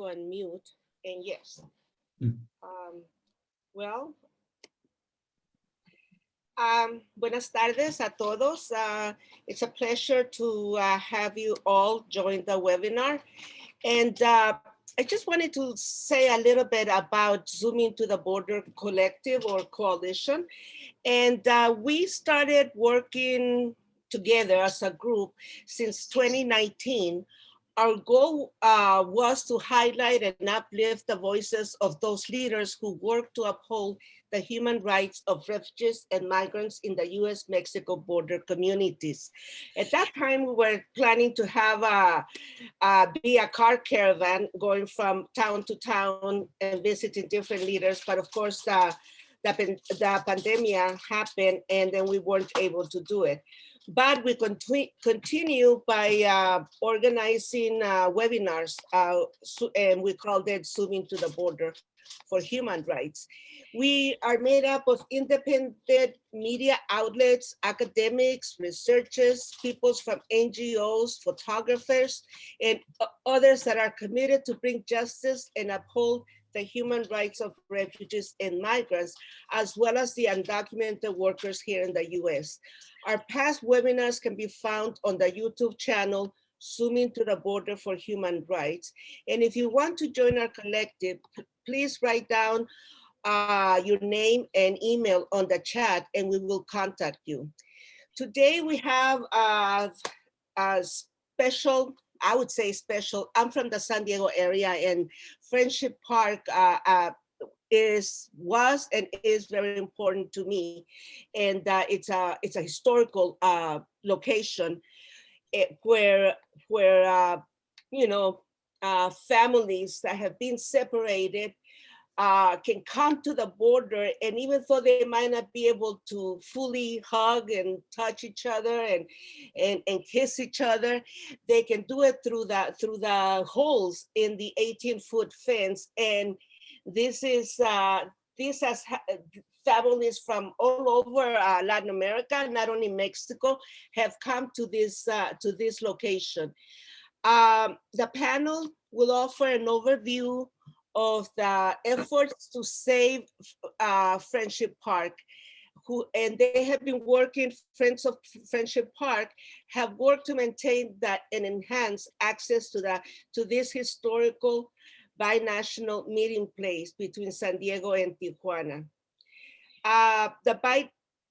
on mute. And yes. Well, buenas tardes a todos. It's a pleasure to have you all join the webinar. And I just wanted to say a little bit about Zooming to the Border Collective or Coalition. And we started working together as a group since 2019. Our goal was to highlight and uplift the voices of those leaders who work to uphold the human rights of refugees and migrants in the US-Mexico border communities. At that time, we were planning to have be a car caravan going from town to town and visiting different leaders. But of course, the pandemic happened and then we weren't able to do it. But we continue by organizing webinars, and we call that Zooming to the Border for Human Rights. We are made up of independent media outlets, academics, researchers, people from NGOs, photographers, and others that are committed to bring justice and uphold the human rights of refugees and migrants, as well as the undocumented workers here in the US. Our past webinars can be found on the YouTube channel, Zooming to the Border for Human Rights. And if you want to join our collective, please write down your name and email on the chat and we will contact you. Today we have a special, I would say special, I'm from the San Diego area and Friendship Park was and is very important to me. And it's a historical location where you know, families that have been separated can come to the border, and even though they might not be able to fully hug and touch each other and kiss each other, they can do it through the holes in the 18-foot fence. And this has families from all over Latin America, not only Mexico, have come to this location. The panel will offer an overview of the efforts to save Friendship Park, and they have been working, Friends of Friendship Park have worked to maintain that and enhance access to this historical binational meeting place between San Diego and Tijuana.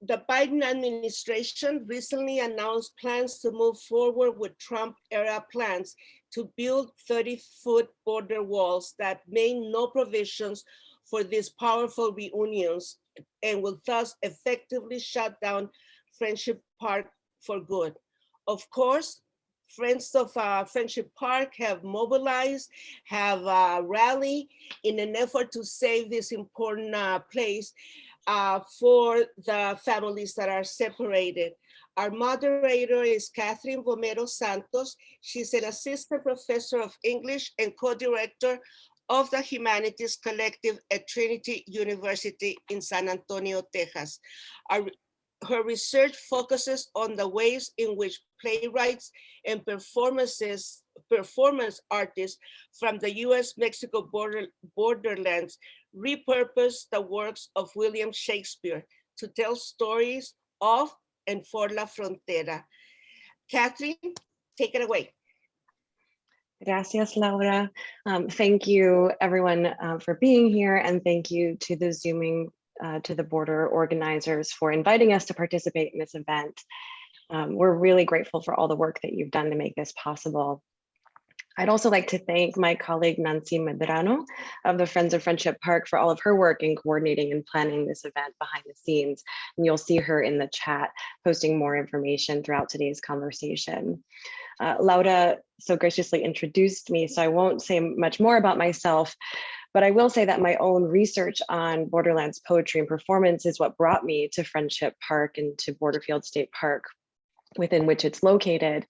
The Biden administration recently announced plans to move forward with Trump-era plans to build 30-foot border walls that make no provisions for these powerful reunions and will thus effectively shut down Friendship Park for good. Of course, Friends of Friendship Park have mobilized, have rallied in an effort to save this important place for the families that are separated. Our moderator is Kathryn Vomero Santos. She's an assistant professor of English and co-director of the Humanities Collective at Trinity University in San Antonio, Texas. Her research focuses on the ways in which playwrights and performance artists from the US-Mexico borderlands repurpose the works of William Shakespeare to tell stories of and for la frontera. Kathryn, take it away. Gracias, Laura. Thank you, everyone, for being here, and thank you to the Zooming to the Border organizers for inviting us to participate in this event. We're really grateful for all the work that you've done to make this possible. I'd also like to thank my colleague Nancy Medrano of the Friends of Friendship Park for all of her work in coordinating and planning this event behind the scenes. And you'll see her in the chat posting more information throughout today's conversation. Laura so graciously introduced me, so I won't say much more about myself, but I will say that my own research on Borderlands poetry and performance is what brought me to Friendship Park and to Borderfield State Park, within which it's located.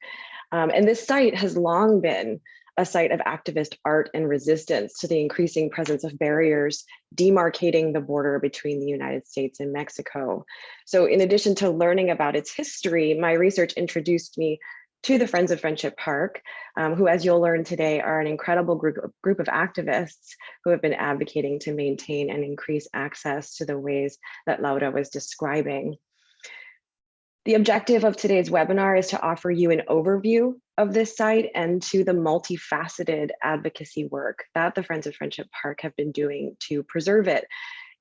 And this site has long been a site of activist art and resistance to the increasing presence of barriers demarcating the border between the United States and Mexico. So in addition to learning about its history, my research introduced me to the Friends of Friendship Park, who, as you'll learn today, are an incredible group of activists who have been advocating to maintain and increase access to the ways that Laura was describing. The objective of today's webinar is to offer you an overview of this site and to the multifaceted advocacy work that the Friends of Friendship Park have been doing to preserve it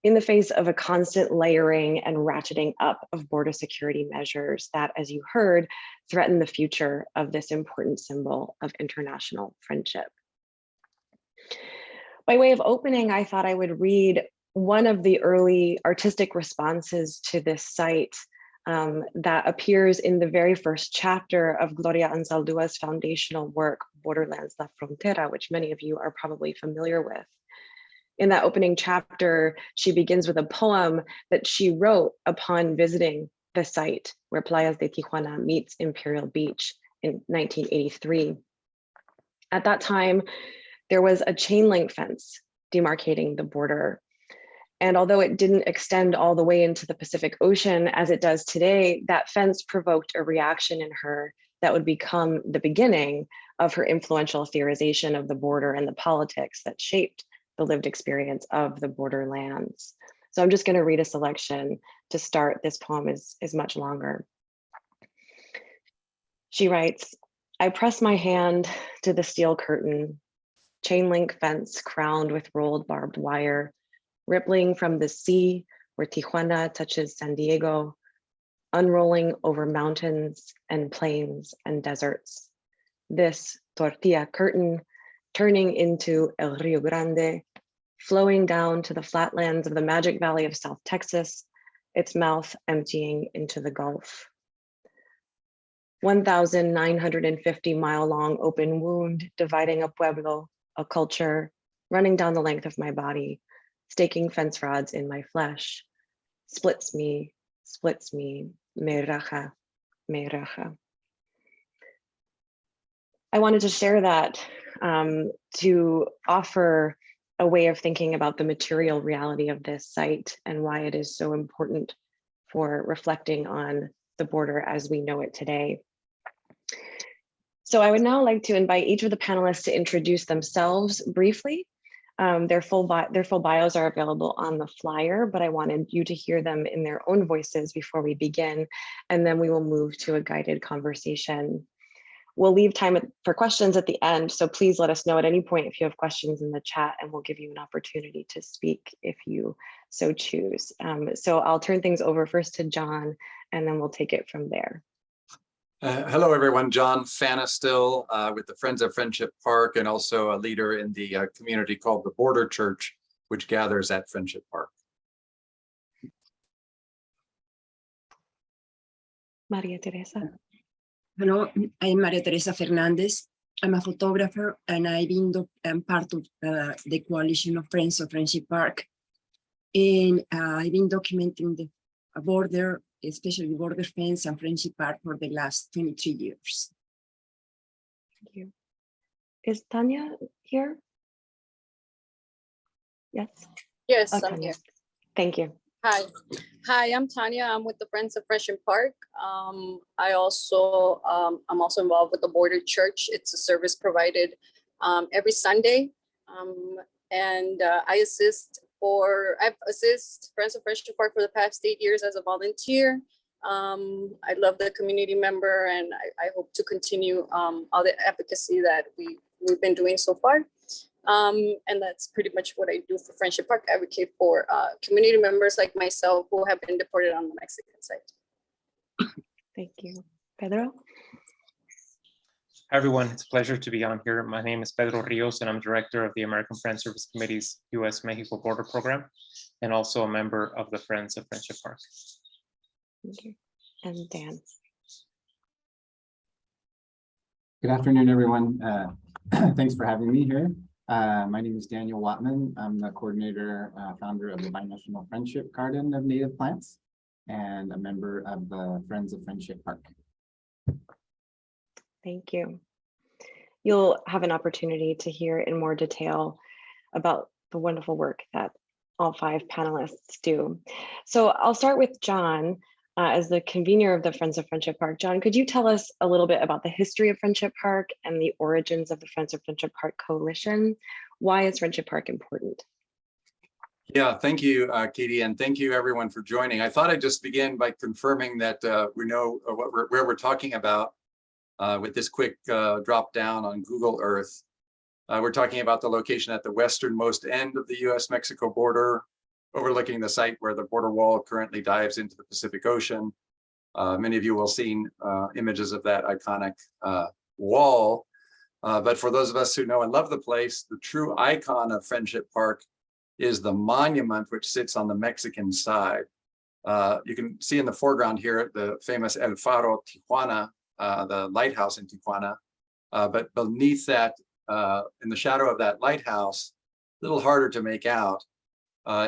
in the face of a constant layering and ratcheting up of border security measures that, as you heard, threaten the future of this important symbol of international friendship. By way of opening, I thought I would read one of the early artistic responses to this site that appears in the very first chapter of Gloria Anzaldua's foundational work, Borderlands La Frontera, which many of you are probably familiar with. In that opening chapter, she begins with a poem that she wrote upon visiting the site where Playas de Tijuana meets Imperial Beach in 1983. At that time, there was a chain link fence demarcating the border. And although it didn't extend all the way into the Pacific Ocean as it does today, that fence provoked a reaction in her that would become the beginning of her influential theorization of the border and the politics that shaped the lived experience of the borderlands. So I'm just going to read a selection to start. This poem is much longer. She writes, I press my hand to the steel curtain, chain link fence crowned with rolled barbed wire, rippling from the sea where Tijuana touches San Diego, unrolling over mountains and plains and deserts. This tortilla curtain turning into El Rio Grande, flowing down to the flatlands of the Magic Valley of South Texas, its mouth emptying into the Gulf. 1,950-mile-long open wound dividing a pueblo, a culture, running down the length of my body, staking fence rods in my flesh, splits me, me raja, me raja. I wanted to share that to offer a way of thinking about the material reality of this site and why it is so important for reflecting on the border as we know it today. So I would now like to invite each of the panelists to introduce themselves briefly. Their full bios are available on the flyer, but I wanted you to hear them in their own voices before we begin, and then we will move to a guided conversation. We'll leave time for questions at the end, so please let us know at any point if you have questions in the chat, and we'll give you an opportunity to speak if you so choose. So I'll turn things over first to John, and then we'll take it from there. Hello, everyone. John Fanestil with the Friends of Friendship Park, and also a leader in the community called the Border Church, which gathers at Friendship Park. María Teresa. Hello, I'm María Teresa Fernandez. I'm a photographer, and I'm part of the coalition of Friends of Friendship Park. And I've been documenting the border, especially border fence and Friendship Park, for the last 23 years. Thank you. Is Tania here? Yes. Yes, Oh, I'm Tania. here. Thank you. Hi, I'm Tania. I'm with the Friends of Friendship Park. I'm also involved with the Border Church. It's a service provided every Sunday, and I've assisted Friends of Friendship Park for the past 8 years as a volunteer. I love the community member, and I hope to continue all the advocacy that we've been doing so far. And that's pretty much what I do for Friendship Park. I advocate for community members like myself who have been deported on the Mexican side. Thank you. Pedro? Hi, everyone. It's a pleasure to be on here. My name is Pedro Rios, and I'm director of the American Friends Service Committee's U.S.-Mexico Border Program, and also a member of the Friends of Friendship Park. Thank you. And Dan? Good afternoon, everyone. Thanks for having me here. My name is Daniel Watman. I'm the coordinator, founder of the Binational Friendship Garden of Native Plants, and a member of the Friends of Friendship Park. Thank you. You'll have an opportunity to hear in more detail about the wonderful work that all 5 panelists do. So I'll start with John. as the convener of the Friends of Friendship Park. John, could you tell us a little bit about the history of Friendship Park and the origins of the Friends of Friendship Park Coalition? Why is Friendship Park important? Yeah, thank you, Katie, and thank you everyone for joining. I thought I'd just begin by confirming that we know where we're talking about with this quick drop down on Google Earth. We're talking about the location at the westernmost end of the US-Mexico border, overlooking the site where the border wall currently dives into the Pacific Ocean. Many of you will have seen images of that iconic wall. But for those of us who know and love the place, the true icon of Friendship Park is the monument which sits on the Mexican side. You can see in the foreground here the famous El Faro Tijuana, the lighthouse in Tijuana. But beneath that, in the shadow of that lighthouse, a little harder to make out,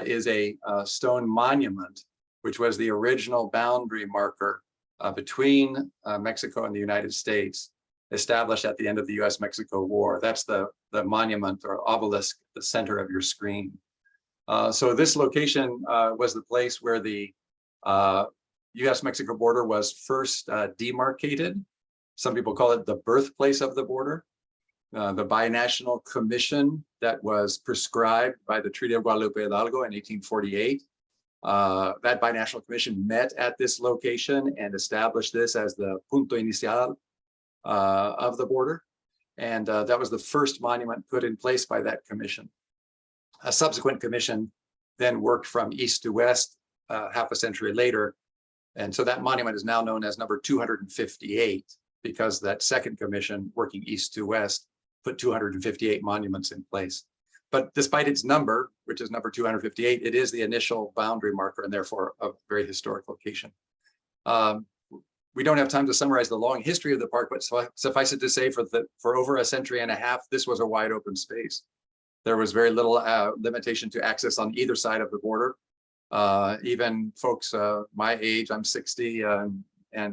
is a stone monument, which was the original boundary marker between Mexico and the United States, established at the end of the US-Mexico War. That's the monument or obelisk at the center of your screen. So this location was the place where the US-Mexico border was first demarcated. Some people call it the birthplace of the border. The Binational Commission that was prescribed by the Treaty of Guadalupe Hidalgo in 1848. That Binational Commission met at this location and established this as the punto inicial of the border. And that was the first monument put in place by that commission. A subsequent commission then worked from east to west half a century later. And so that monument is now known as number 258 because that second commission working east to west put 258 monuments in place. But despite its number, which is number 258, it is the initial boundary marker and therefore a very historic location. We don't have time to summarize the long history of the park, but suffice it to say for over a century and a half, this was a wide open space. There was very little limitation to access on either side of the border. Even folks my age, I'm 60, and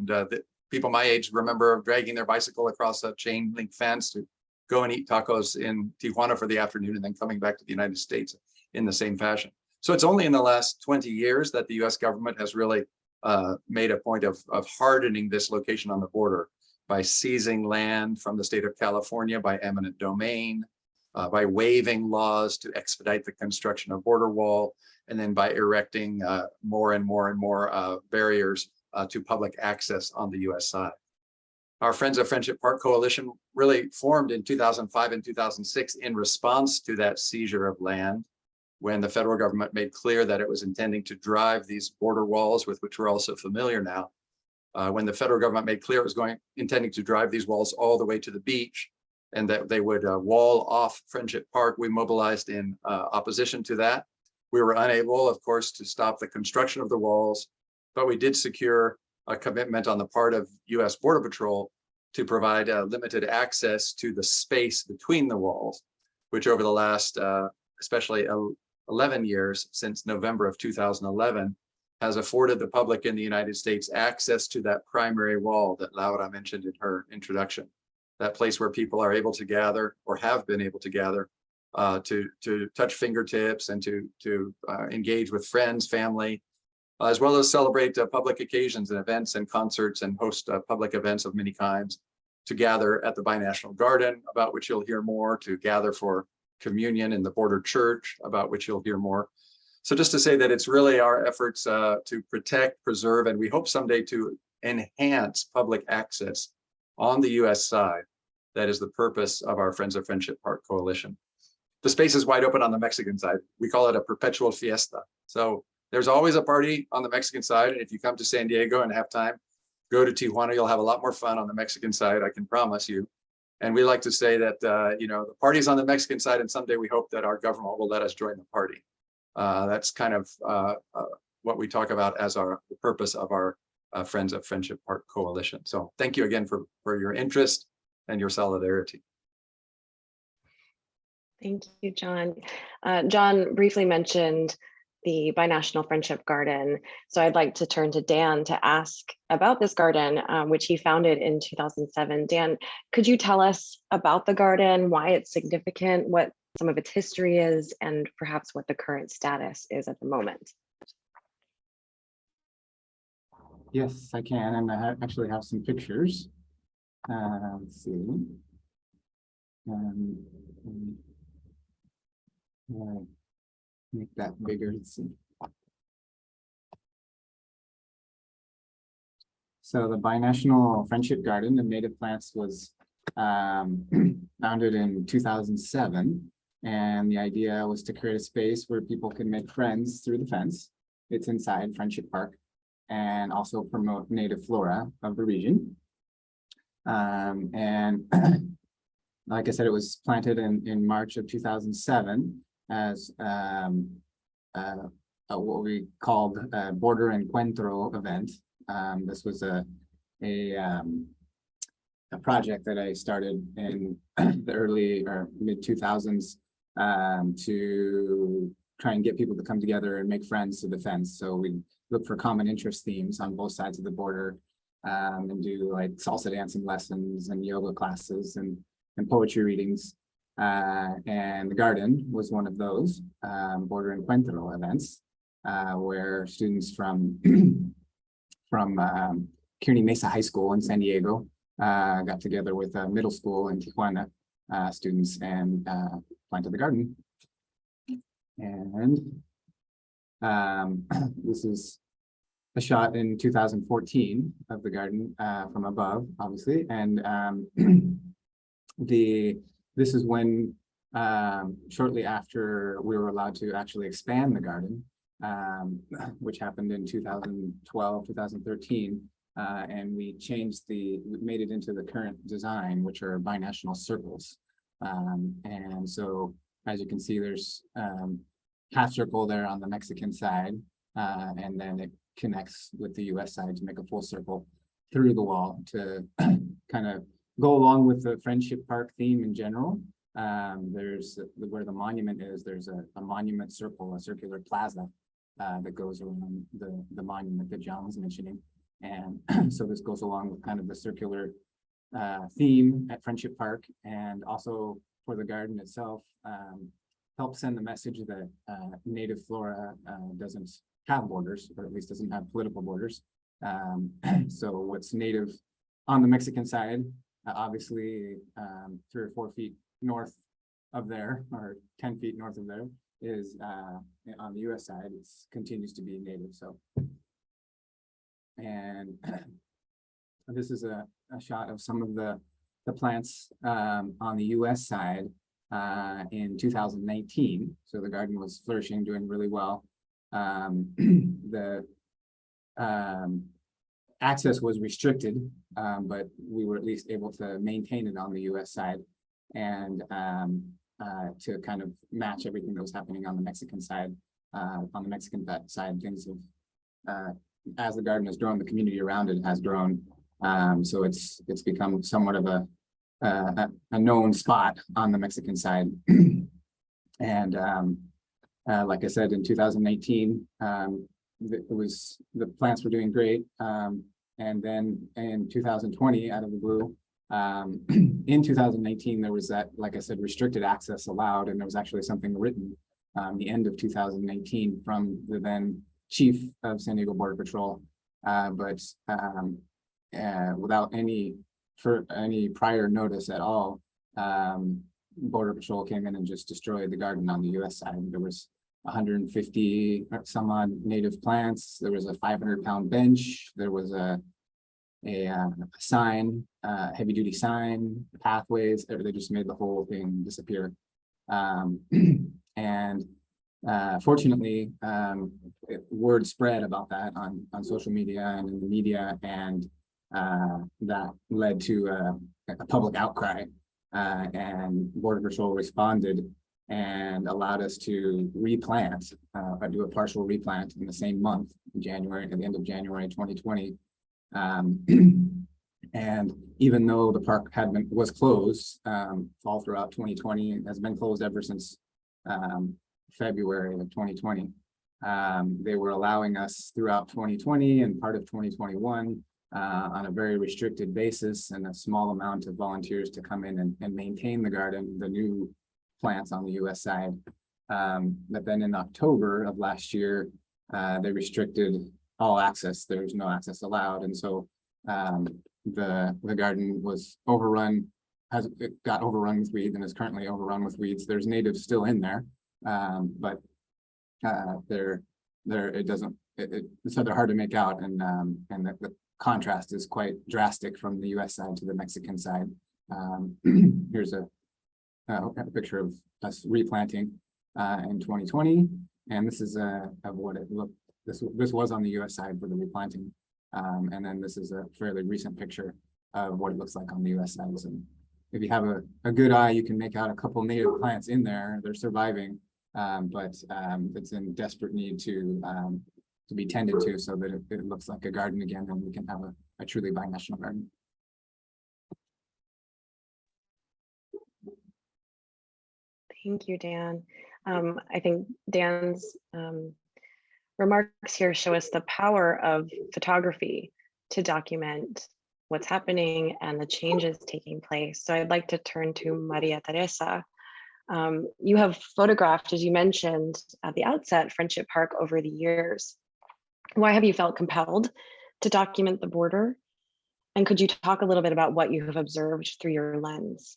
the people my age remember dragging their bicycle across a chain link fence to go and eat tacos in Tijuana for the afternoon and then coming back to the United States in the same fashion. So it's only in the last 20 years that the US government has really made a point of hardening this location on the border by seizing land from the state of California by eminent domain, by waiving laws to expedite the construction of border wall, and then by erecting more and more barriers to public access on the US side. Our Friends of Friendship Park Coalition really formed in 2005 and 2006 in response to that seizure of land, when the federal government made clear that it was intending to drive these border walls, with which we're also familiar now. When the federal government made clear it was intending to drive these walls all the way to the beach, and that they would wall off Friendship Park, we mobilized in opposition to that. We were unable, of course, to stop the construction of the walls, but we did secure a commitment on the part of US Border Patrol to provide limited access to the space between the walls, which over the last, especially 11 years since November of 2011, has afforded the public in the United States access to that primary wall that Laura mentioned in her introduction. That place where people are able to gather, or have been able to gather, to touch fingertips and to engage with friends, family, as well as celebrate public occasions and events and concerts, and host public events of many kinds, to gather at the Binational Garden, about which you'll hear more, to gather for communion in the Border Church, about which you'll hear more. So just to say that it's really our efforts to protect, preserve, and we hope someday to enhance public access on the US side. That is the purpose of our Friends of Friendship Park Coalition. The space is wide open on the Mexican side. We call it a perpetual fiesta. So there's always a party on the Mexican side. And if you come to San Diego and have time, go to Tijuana, you'll have a lot more fun on the Mexican side, I can promise you. And we like to say that, the party's on the Mexican side, and someday we hope that our government will let us join the party. That's kind of what we talk about as the purpose of our Friends of Friendship Park Coalition. So thank you again for your interest and your solidarity. Thank you, John. John briefly mentioned the Binational Friendship Garden. So I'd like to turn to Dan to ask about this garden, which he founded in 2007. Dan, could you tell us about the garden, why it's significant, what some of its history is, and perhaps what the current status is at the moment? Yes, I can, and I actually have some pictures. Let's see. Make that bigger. Let's see. So the Binational Friendship Garden of Native Plants was founded in 2007. And the idea was to create a space where people can make friends through the fence. It's inside Friendship Park, and also promote native flora of the region. And like I said, it was planted in March of 2007 as what we called a Border Encuentro event. This was a project that I started in the early or mid 2000s to try and get people to come together and make friends through the fence. So we look for common interest themes on both sides of the border, and do like salsa dancing lessons and yoga classes and poetry readings. And the garden was one of those Border Encuentro events, where students from Kearney Mesa High School in San Diego got together with middle school in Tijuana students and planted the garden. And this is a shot in 2014 of the garden from above, obviously. And this is when shortly after we were allowed to actually expand the garden, which happened in 2012, 2013. And we made it into the current design, which are binational circles. And so, as you can see, there's half circle there on the Mexican side, and then it connects with the US side to make a full circle through the wall to kind of go along with the Friendship Park theme in general. There's where the monument is, there's a monument circle, a circular plaza that goes around the monument that John was mentioning. And so this goes along with kind of the circular theme at Friendship Park, and also for the garden itself, help send the message that native flora doesn't have borders, or at least doesn't have political borders. So what's native on the Mexican side, obviously 3 or 4 feet north of there, or 10 feet north of there, is on the US side, it continues to be native. So, and this is a shot of some of the plants on the US side in 2019. So the garden was flourishing, doing really well. The access was restricted, but we were at least able to maintain it on the US side, and to kind of match everything that was happening on the Mexican side. On the Mexican side, things have, as the garden has grown, the community around it has grown. So it's become somewhat of a known spot on the Mexican side. And like I said, in 2018, the plants were doing great. And then in 2020, out of the blue, in 2019, there was that, like I said, restricted access allowed, and there was actually something written the end of 2018 from the then chief of San Diego Border Patrol, but without any prior notice at all, Border Patrol came in and just destroyed the garden on the US side. There was 150 some odd native plants. There was a 500-pound bench. There was a sign, heavy duty sign, pathways. They just made the whole thing disappear. And fortunately, word spread about that on social media and in the media, and that led to a public outcry, and Border Patrol responded and allowed us to replant, do a partial replant in the same month, in January, at the end of January 2020. And even though the park was closed all throughout 2020, it has been closed ever since February of 2020. They were allowing us throughout 2020 and part of 2021 on a very restricted basis, and a small amount of volunteers to come in and maintain the garden, the new plants on the US side. But then in October of last year, they restricted all access. There's no access allowed. And so the garden was overrun, it got overrun with weeds and is currently overrun with weeds. There's natives still in there, but so they're hard to make out, and the contrast is quite drastic from the U.S. side to the Mexican side. Here's a picture of us replanting in 2020, and this is of what it looked. This was on the U.S. side for the replanting, and then this is a fairly recent picture of what it looks like on the U.S. side. So if you have a good eye, you can make out a couple native plants in there. They're surviving, but it's in desperate need to be tended to so that it looks like a garden again, and we can have a truly binational garden. Thank you, Dan. I think Dan's remarks here show us the power of photography to document what's happening and the changes taking place. So I'd like to turn to María Teresa. You have photographed, as you mentioned at the outset, Friendship Park over the years. Why have you felt compelled to document the border? And could you talk a little bit about what you have observed through your lens?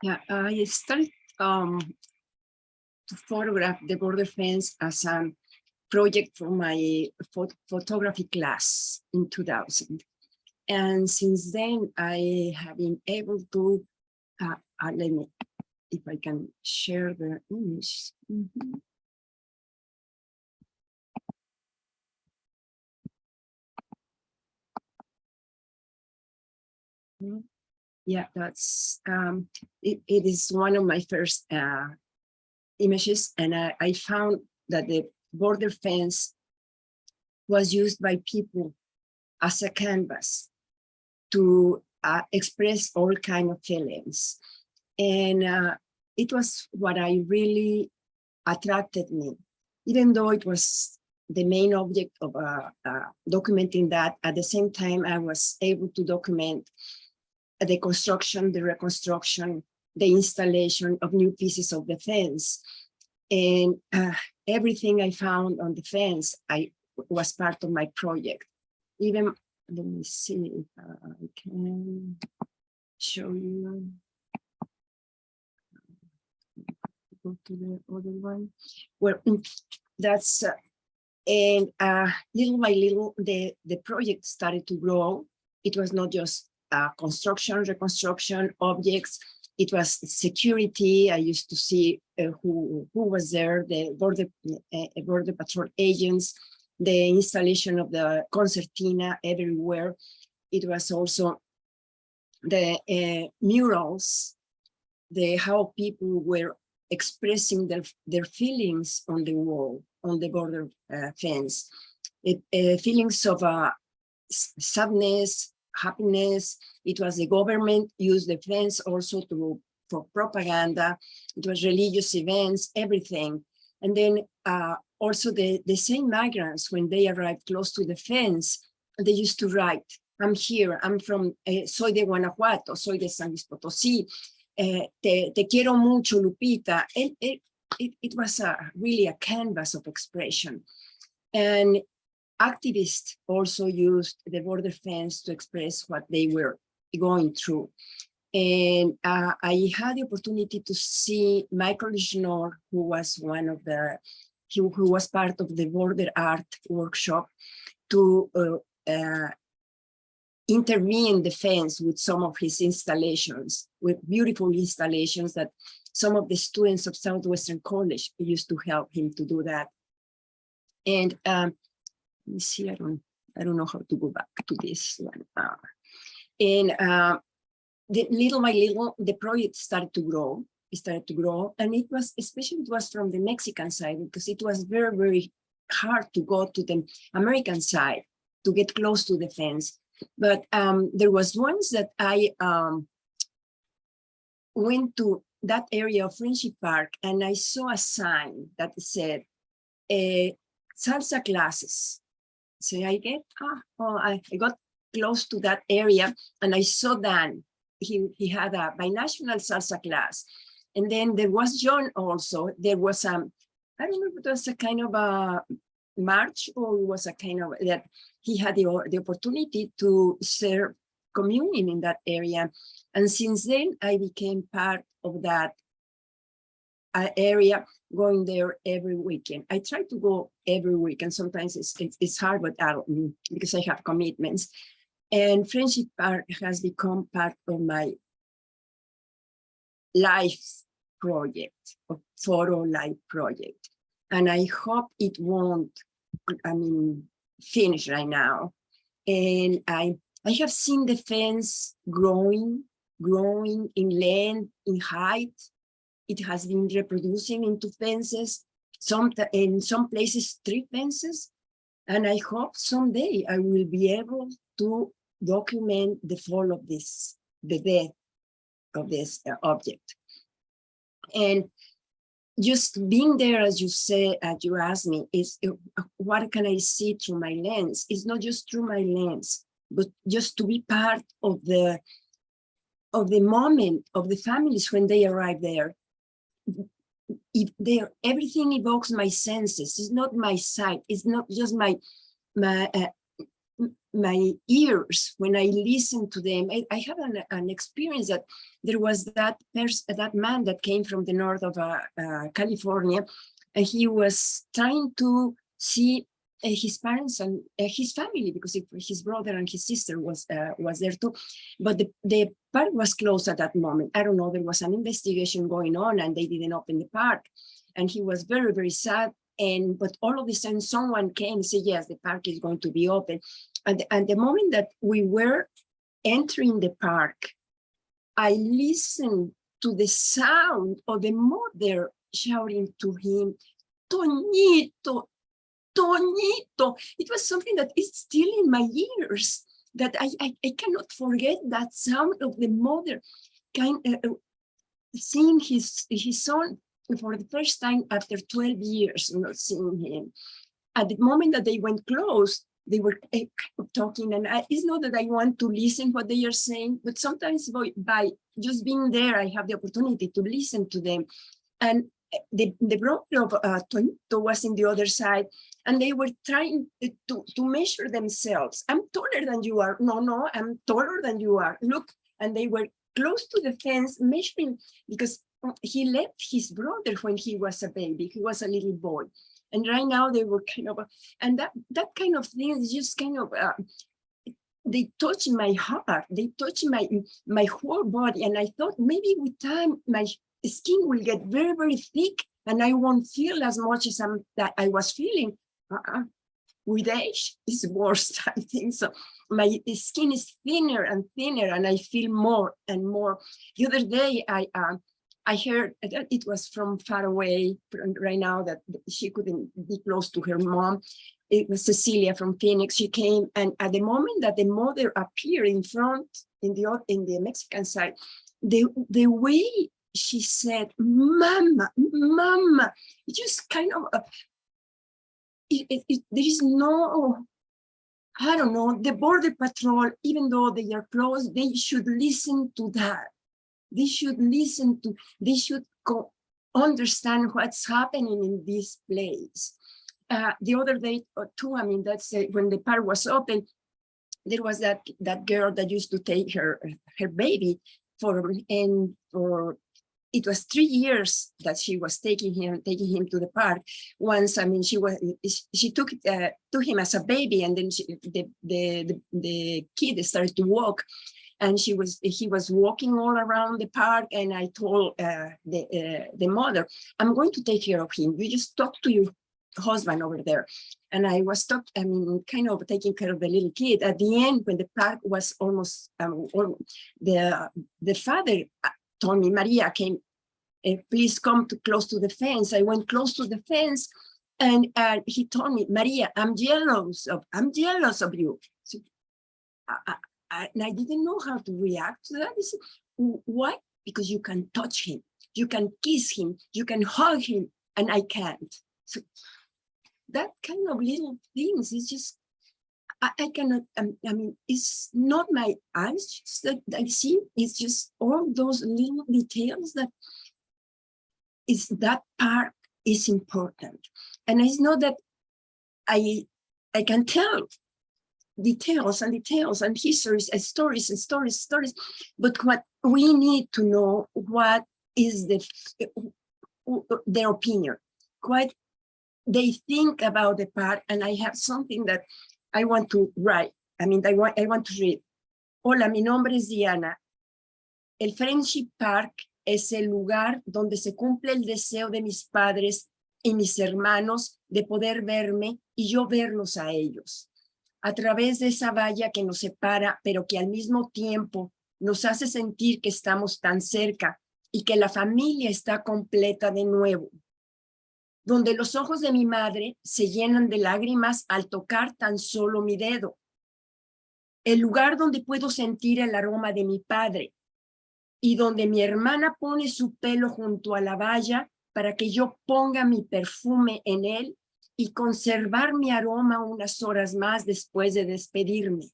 Yeah, I started to photograph the border fence as a project for my photography class in 2000. And since then, I have been able to, let me, if I can share the image. Yeah, that's, it is one of my first images, and I found that the border fence was used by people as a canvas to express all kinds of feelings. And it was what I really attracted me, even though it was the main object of documenting that. At the same time, I was able to document the construction, the reconstruction, the installation of new pieces of the fence. And everything I found on the fence, was part of my project. Even, let me see if I can show you. Go to the other one. Well, that's, and little by little, the project started to grow. It was not just construction, reconstruction, objects. It was security. I used to see who was there, the border patrol agents, the installation of the concertina everywhere. It was also the murals, how people were expressing their feelings on the wall, on the border fence. Feelings of sadness, happiness. It was the government used the fence also for propaganda. It was religious events, everything. And then also the same migrants, when they arrived close to the fence, they used to write, I'm here, I'm from, soy de Guanajuato, soy de San Luis Potosí, te quiero mucho, Lupita. It was really a canvas of expression. And activists also used the border fence to express what they were going through. And I had the opportunity to see Michael Schnorr, who was one of who was part of the border art workshop, to intervene the fence with some of his installations, with beautiful installations that some of the students of Southwestern College used to help him to do that. And let me see, I don't know how to go back to this one. Little by little, the project started to grow. It started to grow, and it was, especially it was from the Mexican side, because it was very, very hard to go to the American side to get close to the fence. But there was once that I went to that area of Friendship Park, and I saw a sign that said, salsa classes. So I got close to that area, and I saw Dan. He had a binational salsa class. And then there was John also. There was I don't know if it was a kind of a march, or it was a kind of that he had the opportunity to serve communion in that area. And since then, I became part of that area, going there every weekend. I try to go every week, and sometimes it's hard, but because I have commitments. And Friendship Park has become part of my life project, of photo life project. And I hope it won't, finish right now. And I have seen the fence growing in length, in height. It has been reproducing into fences, in some places 3 fences. And I hope someday I will be able to document the fall of this, the death of this object. And just being there, as you say, as you asked me, is what can I see through my lens? It's not just through my lens, but just to be part of the moment of the families when they arrive there. Everything evokes my senses. It's not my sight. It's not just my ears. When I listen to them, I have an experience that there was that man that came from the north of California, and he was trying to see his parents and his family, because his brother and his sister was there too, but the park was closed at that moment. I don't know, there was an investigation going on and they didn't open the park, and he was very, very sad. But all of a sudden someone came and said, yes, the park is going to be open. And the moment that we were entering the park, I listened to the sound of the mother shouting to him, Toñito, Toñito. It was something that is still in my ears, that I cannot forget that sound of the mother seeing his son for the first time after 12 years, not seeing him. At the moment that they went close, they were talking, and it's not that I want to listen what they are saying, but sometimes by just being there, I have the opportunity to listen to them. And the brother of Toñito was in the other side, and they were trying to measure themselves. I'm taller than you are. No, I'm taller than you are. Look, and they were close to the fence measuring, because he left his brother when he was a baby. He was a little boy. And right now they were kind of, and that kind of thing is just kind of, they touch my heart. They touch my whole body. And I thought maybe with time, my skin will get very, very thick and I won't feel as much as I was feeling. With age, it's worse, I think. So my skin is thinner and thinner, and I feel more and more. The other day, I heard that it was from far away right now, that she couldn't be close to her mom. It was Cecilia from Phoenix. She came, and at the moment that the mother appeared in front, in the Mexican side, the way she said, "Mama, Mama," it just kind of, there is no, I don't know, the Border Patrol, even though they are close, they should listen to that. They should listen to, they should understand what's happening in this place. The other day too, I mean, that's when the park was open, there was that girl that used to take her baby it was 3 years that she was taking him to the park. Once, I mean, she took him as a baby, and then the kid started to walk, and he was walking all around the park. And I told the mother, "I'm going to take care of him. You just talk to your husband over there." And I was kind of taking care of the little kid. At the end, when the park was almost, the father told me, "Maria came, please come close to the fence." I went close to the fence, and he told me, "Maria, I'm jealous of you." So, and I didn't know how to react to that. He said, "Why?" "Because you can touch him, you can kiss him, you can hug him, and I can't." So that kind of little things is just, I cannot, I mean, it's not my eyes that I see, it's just all those little details that park is important. And it's not that I can tell details and details and histories and stories and stories. But what we need to know, what is their opinion, what they think about the park. And I have something that I want to write. I want to read. Hola, mi nombre es Diana. El Friendship Park es el lugar donde se cumple el deseo de mis padres y mis hermanos de poder verme y yo verlos a ellos. A través de esa valla que nos separa, pero que al mismo tiempo nos hace sentir que estamos tan cerca y que la familia está completa de nuevo. Donde los ojos de mi madre se llenan de lágrimas al tocar tan solo mi dedo. El lugar donde puedo sentir el aroma de mi padre y donde mi hermana pone su pelo junto a la valla para que yo ponga mi perfume en él y conservar mi aroma unas horas más después de despedirme.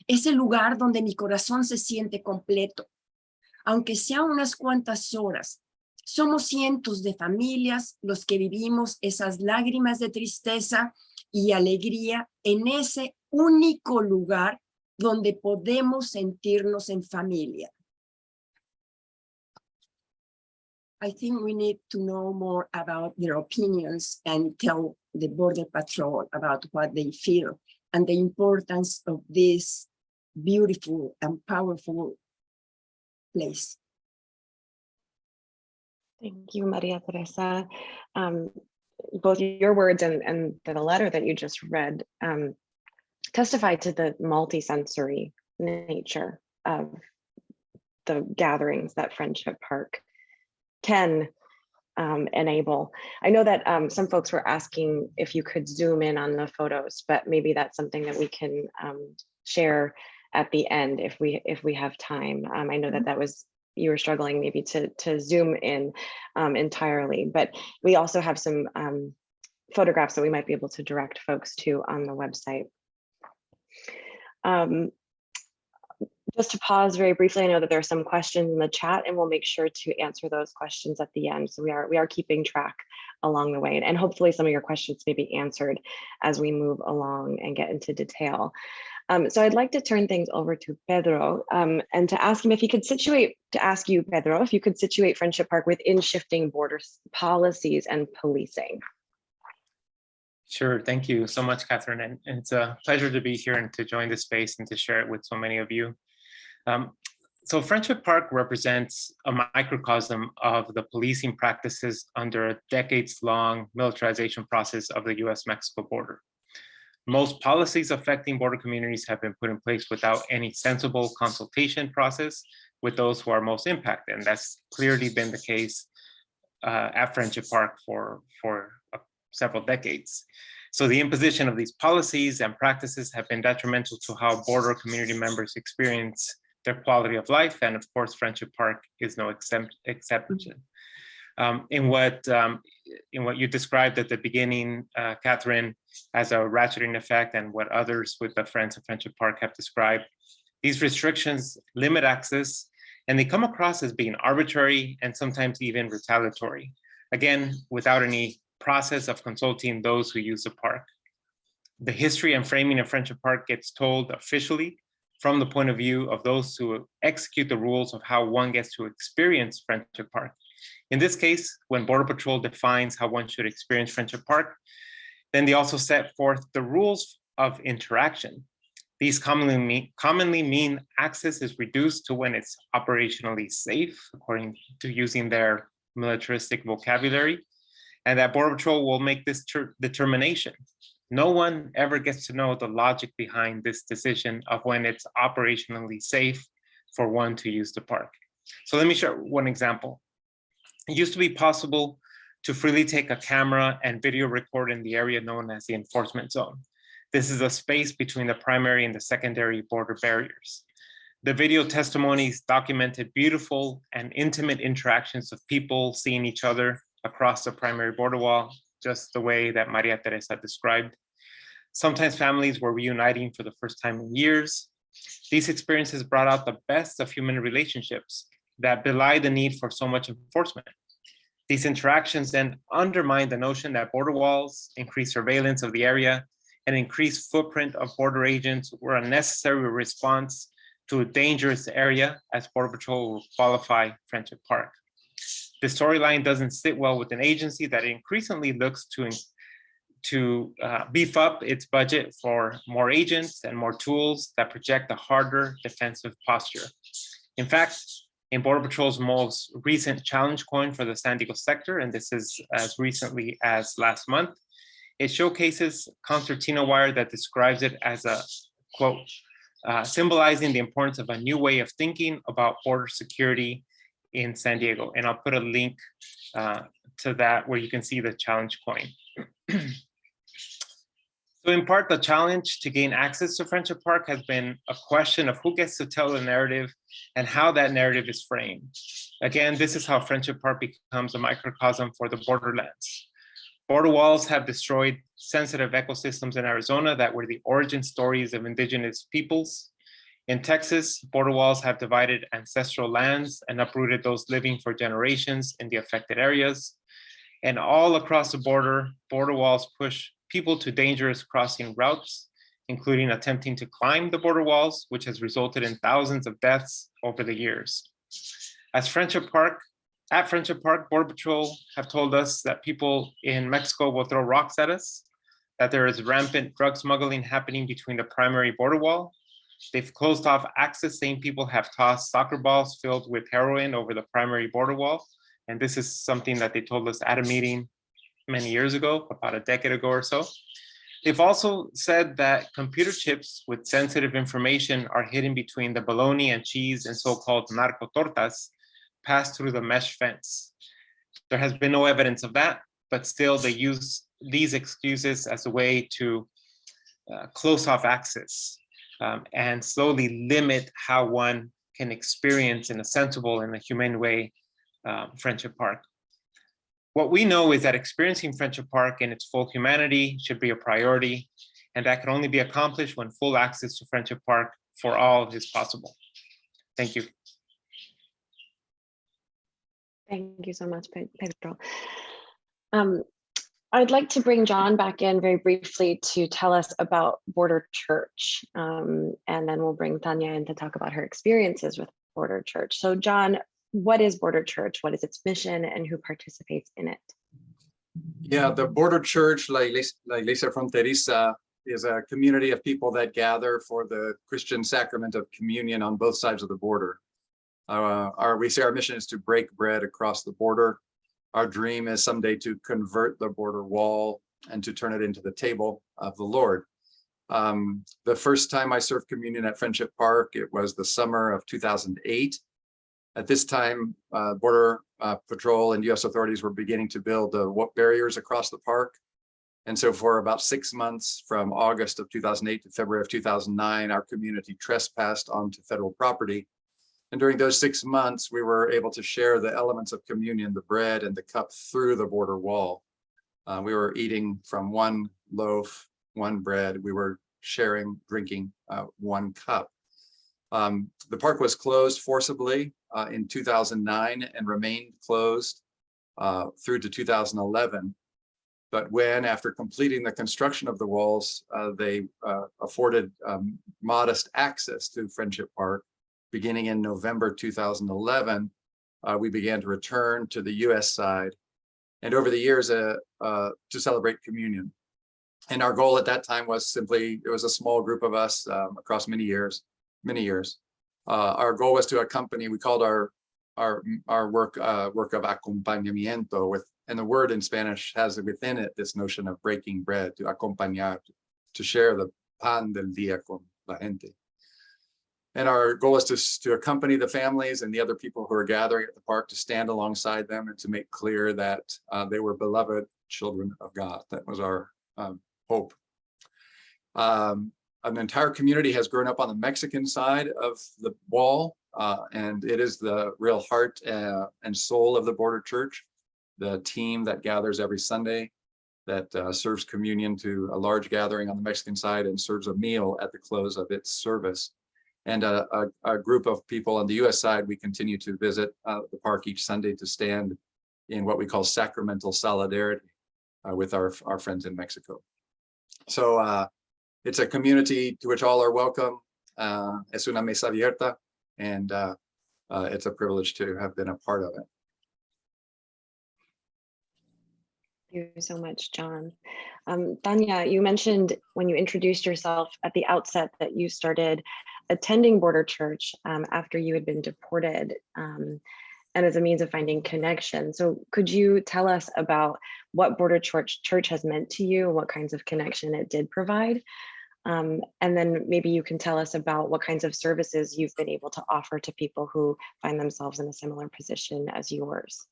Es el lugar donde mi corazón se siente completo, aunque sea unas cuantas horas. Somos cientos de familias los que vivimos esas lágrimas de tristeza y alegría en ese único lugar donde podemos sentirnos en familia. I think we need to know more about their opinions and tell the Border Patrol about what they feel and the importance of this beautiful and powerful place. Thank you, Maria Teresa. Both your words and the letter that you just read testify to the multisensory nature of the gatherings that Friendship Park can enable. I know that some folks were asking if you could zoom in on the photos, but maybe that's something that we can share at the end if we have time. I know that you were struggling maybe to zoom in entirely, but we also have some photographs that we might be able to direct folks to on the website. Just to pause very briefly, I know that there are some questions in the chat and we'll make sure to answer those questions at the end. So we are keeping track along the way, and hopefully some of your questions may be answered as we move along and get into detail. So I'd like to turn things over to Pedro and to ask him if he could situate Friendship Park within shifting border policies and policing. Sure, thank you so much, Kathryn. And it's a pleasure to be here and to join this space and to share it with so many of you. So Friendship Park represents a microcosm of the policing practices under a decades-long militarization process of the US-Mexico border. Most policies affecting border communities have been put in place without any sensible consultation process with those who are most impacted. And that's clearly been the case at Friendship Park for several decades. So the imposition of these policies and practices have been detrimental to how border community members experience their quality of life. And of course, Friendship Park is no exception. In what you described at the beginning, Kathryn, as a ratcheting effect, and what others with the Friends of Friendship Park have described, these restrictions limit access, and they come across as being arbitrary and sometimes even retaliatory. Again, without any process of consulting those who use the park. The history and framing of Friendship Park gets told officially from the point of view of those who execute the rules of how one gets to experience Friendship Park. In this case, when Border Patrol defines how one should experience Friendship Park, then they also set forth the rules of interaction. These commonly mean access is reduced to when it's operationally safe, according to using their militaristic vocabulary, and that Border Patrol will make this determination. No one ever gets to know the logic behind this decision of when it's operationally safe for one to use the park. So let me share one example. It used to be possible to freely take a camera and video record in the area known as the enforcement zone. This is a space between the primary and the secondary border barriers. The video testimonies documented beautiful and intimate interactions of people seeing each other across the primary border wall, just the way that Maria Teresa described. Sometimes families were reuniting for the first time in years. These experiences brought out the best of human relationships that belie the need for so much enforcement. These interactions then undermine the notion that border walls, increased surveillance of the area, and increased footprint of border agents were a necessary response to a dangerous area, as Border Patrol will qualify Friendship Park. The storyline doesn't sit well with an agency that increasingly looks to beef up its budget for more agents and more tools that project a harder defensive posture. In fact, in Border Patrol's most recent challenge coin for the San Diego sector, and this is as recently as last month, it showcases concertina wire that describes it as a, quote, symbolizing the importance of a new way of thinking about border security in San Diego. And I'll put a link to that where you can see the challenge coin. So in part, the challenge to gain access to Friendship Park has been a question of who gets to tell the narrative and how that narrative is framed. Again, this is how Friendship Park becomes a microcosm for the borderlands. Border walls have destroyed sensitive ecosystems in Arizona that were the origin stories of indigenous peoples. In Texas, border walls have divided ancestral lands and uprooted those living for generations in the affected areas. And all across the border, border walls push people to dangerous crossing routes, including attempting to climb the border walls, which has resulted in thousands of deaths over the years. At Friendship Park, Border Patrol have told us that people in Mexico will throw rocks at us, that there is rampant drug smuggling happening between the primary border wall. They've closed off access, saying people have tossed soccer balls filled with heroin over the primary border wall. And this is something that they told us at a meeting many years ago, about a decade ago or so. They've also said that computer chips with sensitive information are hidden between the bologna and cheese and so-called narco tortas pass through the mesh fence. There has been no evidence of that, but still they use these excuses as a way to close off access and slowly limit how one can experience in a sensible and a humane way Friendship Park. What we know is that experiencing Friendship Park in its full humanity should be a priority, and that can only be accomplished when full access to Friendship Park for all is possible. Thank you. Thank you so much, Pedro. I'd like to bring John back in very briefly to tell us about Border Church, and then we'll bring Tania in to talk about her experiences with Border Church. So John, what is Border Church? What is its mission and who participates in it? Yeah, the Border Church, La Iglesia Fronteriza, is a community of people that gather for the Christian sacrament of communion on both sides of the border. We say our mission is to break bread across the border. Our dream is someday to convert the border wall and to turn it into the table of the Lord. The first time I served communion at Friendship Park, it was the summer of 2008. At this time, Border Patrol and US authorities were beginning to build barriers across the park. And so for about 6 months, from August of 2008 to February of 2009, our community trespassed onto federal property. And during those 6 months, we were able to share the elements of communion, the bread and the cup, through the border wall. We were eating from one loaf, one bread. We were sharing, drinking one cup. The park was closed forcibly in 2009 and remained closed through to 2011. But when, after completing the construction of the walls, they afforded modest access to Friendship Park, beginning in November 2011, we began to return to the US side, and over the years to celebrate communion. And our goal at that time was simply, it was a small group of us across many years. Our goal was to accompany, we called our work of acompañamiento, and the word in Spanish has within it this notion of breaking bread, to acompañar, to share the pan del día con la gente. And our goal is to accompany the families and the other people who are gathering at the park, to stand alongside them and to make clear that they were beloved children of God. That was our hope. An entire community has grown up on the Mexican side of the wall, and it is the real heart and soul of the Border Church, the team that gathers every Sunday, that serves communion to a large gathering on the Mexican side and serves a meal at the close of its service. And a group of people on the US side, we continue to visit the park each Sunday to stand in what we call sacramental solidarity with our friends in Mexico. So it's a community to which all are welcome. Es una mesa abierta, and it's a privilege to have been a part of it. Thank you so much, John. Tania, you mentioned when you introduced yourself at the outset that you started attending Border Church after you had been deported, and as a means of finding connection. So could you tell us about what Border Church has meant to you, what kinds of connection it did provide? And then maybe you can tell us about what kinds of services you've been able to offer to people who find themselves in a similar position as yours.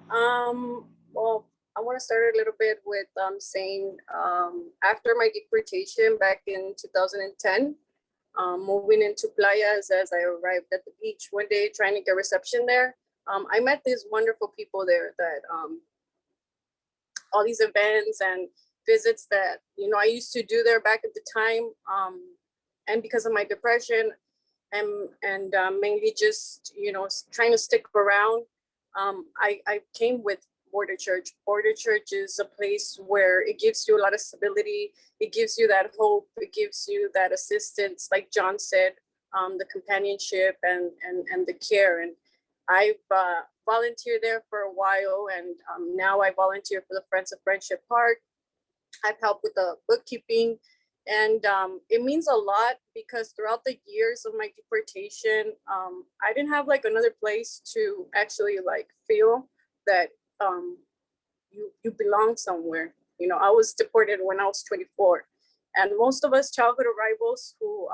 Well, I want to start a little bit with saying after my deportation back in 2010, moving into playas as I arrived at the beach one day trying to get reception there, I met these wonderful people there that all these events and visits that, you know, I used to do there back at the time. And because of my depression and mainly just, you know, trying to stick around, I came with Border Church. Border Church is a place where it gives you a lot of stability. It gives you that hope. It gives you that assistance, like John said, the companionship and the care. And I've volunteered there for a while, and now I volunteer for the Friends of Friendship Park. I've helped with the bookkeeping, and it means a lot because throughout the years of my deportation, I didn't have like another place to actually like feel that you belong somewhere. You know, I was deported when I was 24, and most of us childhood arrivals who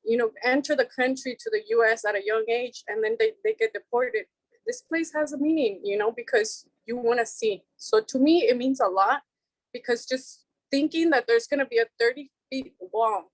you know, enter the country to the US at a young age and then they get deported. This place has a meaning, you know, because you want to see. So to me, it means a lot because just thinking that there's going to be a 30-feet wall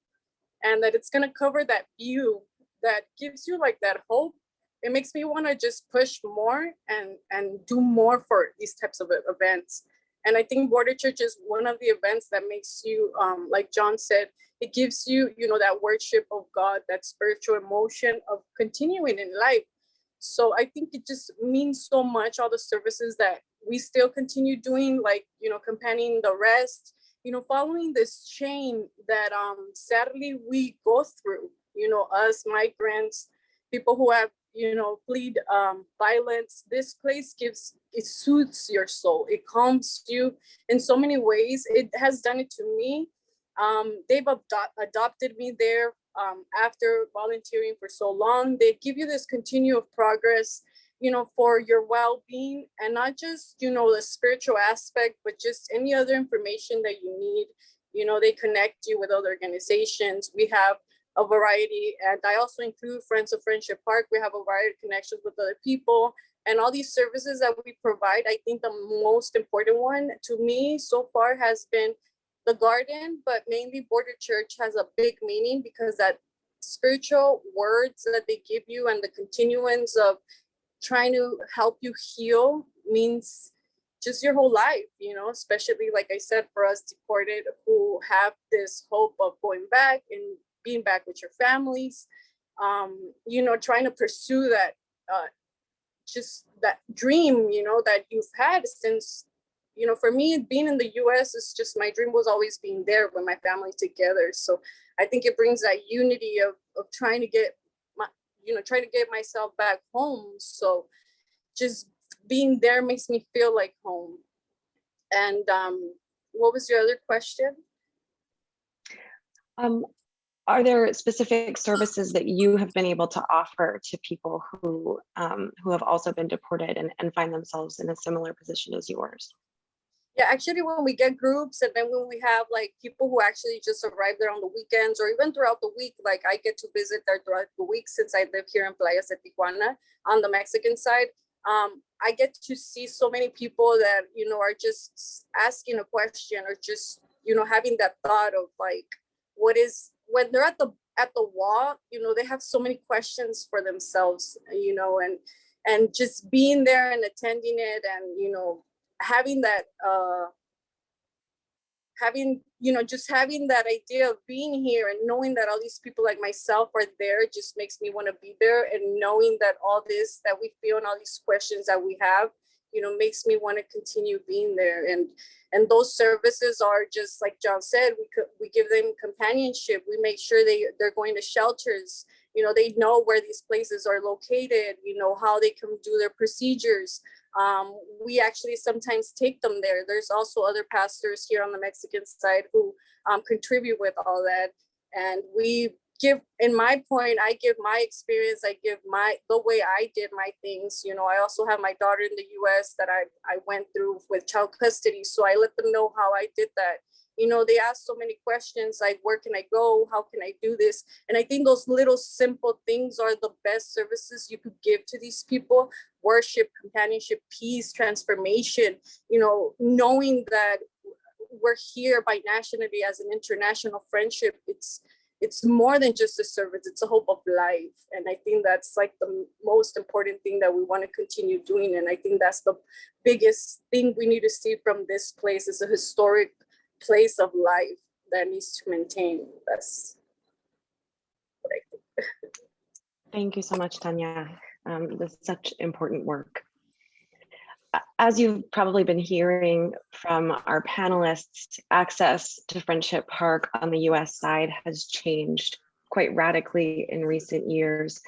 and that it's going to cover that view that gives you like that hope, it makes me want to just push more and do more for these types of events. And I think Border Church is one of the events that makes you, like John said, it gives you, you know, that worship of God, that spiritual emotion of continuing in life. So I think it just means so much, all the services that we still continue doing, like, you know, companioning the rest, you know, following this chain that sadly we go through, you know, us migrants, people who have, you know, plead violence. This place it soothes your soul. It calms you in so many ways. It has done it to me. They've adopted me there after volunteering for so long. They give you this continual progress, you know, for your well-being, and not just, you know, the spiritual aspect, but just any other information that you need. You know, they connect you with other organizations. We have a variety, and I also include Friends of Friendship Park. We have a variety of connections with other people and all these services that we provide. I think the most important one to me so far has been the garden, but mainly Border Church has a big meaning because that spiritual words that they give you and the continuance of trying to help you heal means just your whole life, you know, especially like I said, for us deported who have this hope of going back and being back with your families, you know, trying to pursue that, just that dream, you know, that you've had since, you know, for me, being in the US is just, my dream was always being there with my family together. So I think it brings that unity of trying to get trying to get myself back home. So just being there makes me feel like home. And what was your other question? Are there specific services that you have been able to offer to people who have also been deported and find themselves in a similar position as yours? Yeah, actually, when we get groups and then when we have like people who actually just arrive there on the weekends or even throughout the week, like I get to visit there throughout the week since I live here in Playas de Tijuana on the Mexican side. I get to see so many people that, you know, are just asking a question or just, you know, having that thought of like, what is, when they're at the wall, you know, they have so many questions for themselves, you know, and just being there and attending it and, you know, having that having, just having that idea of being here and knowing that all these people like myself are there just makes me want to be there. And knowing that all this that we feel and all these questions that we have, makes me want to continue being there. And those services are just like John said, we give them companionship. We make sure they're going to shelters. They know where these places are located, how they can do their procedures. We actually sometimes take them there. There's also other pastors here on the Mexican side who contribute with all that. And we give, in my point, I give my experience, I give the way I did my things. I also have my daughter in the US that I went through with child custody. So I let them know how I did that. They ask so many questions like, where can I go? How can I do this? And I think those little simple things are the best services you could give to these people. Worship, companionship, peace, transformation, knowing that we're here binationally as an international friendship. It's more than just a service, it's a hope of life. And I think that's like the most important thing that we want to continue doing. And I think that's the biggest thing we need to see from this place, is a historic place of life that needs to maintain. That's what I think. Thank you so much, Tania. This is such important work. As you've probably been hearing from our panelists, access to Friendship Park on the US side has changed quite radically in recent years.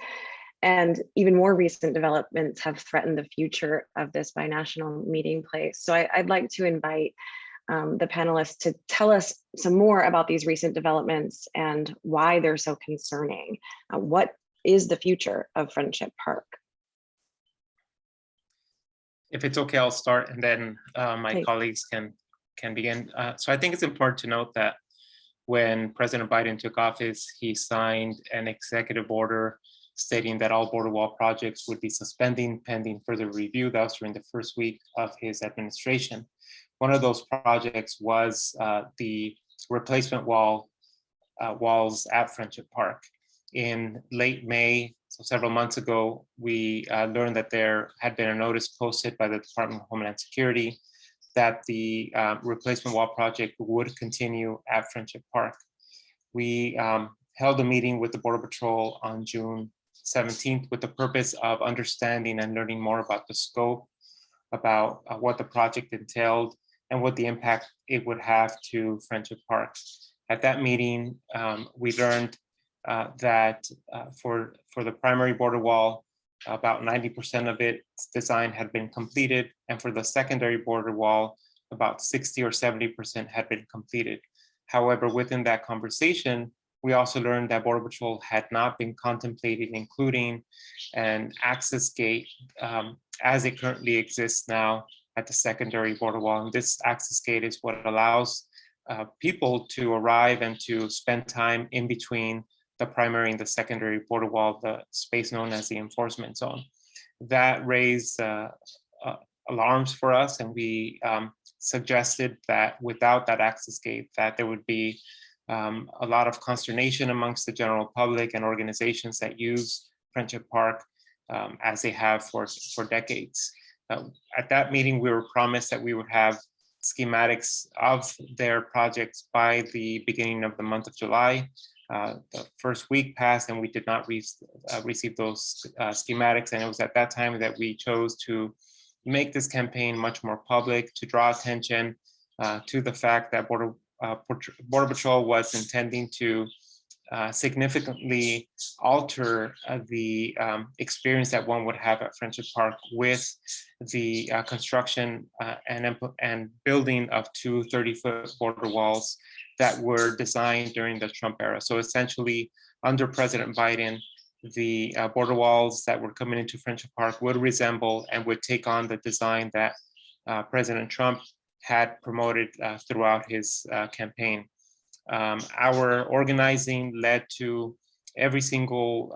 And even more recent developments have threatened the future of this binational meeting place. So I'd like to invite the panelists to tell us some more about these recent developments and why they're so concerning. What is the future of Friendship Park? If it's okay, I'll start, and then my Please. colleagues can begin. So I think it's important to note that when President Biden took office, he signed an executive order stating that all border wall projects would be suspending pending further review. That was during the first week of his administration. One of those projects was the replacement walls at Friendship Park. In late May, so several months ago, we learned that there had been a notice posted by the Department of Homeland Security that the replacement wall project would continue at Friendship Park. We held a meeting with the Border Patrol on June 17th with the purpose of understanding and learning more about the scope, about what the project entailed, and what the impact it would have to Friendship Park. At that meeting, we learned that for the primary border wall, about 90% of its design had been completed, and for the secondary border wall, about 60 or 70% had been completed. However, within that conversation, we also learned that Border Patrol had not been contemplating including an access gate as it currently exists now at the secondary border wall. And this access gate is what allows people to arrive and to spend time in between the primary and the secondary border wall, the space known as the enforcement zone. That raised alarms for us, and we suggested that without that access gate, that there would be a lot of consternation amongst the general public and organizations that use Friendship Park as they have for decades. At that meeting, we were promised that we would have schematics of their projects by the beginning of the month of July. The first week passed and we did not receive those schematics, and it was at that time that we chose to make this campaign much more public, to draw attention to the fact that Border Patrol was intending to significantly alter the experience that one would have at Friendship Park with the construction and building of two 30-foot border walls that were designed during the Trump era. So essentially, under President Biden, the border walls that were coming into Friendship Park would resemble and would take on the design that President Trump had promoted throughout his campaign. Our organizing led to every single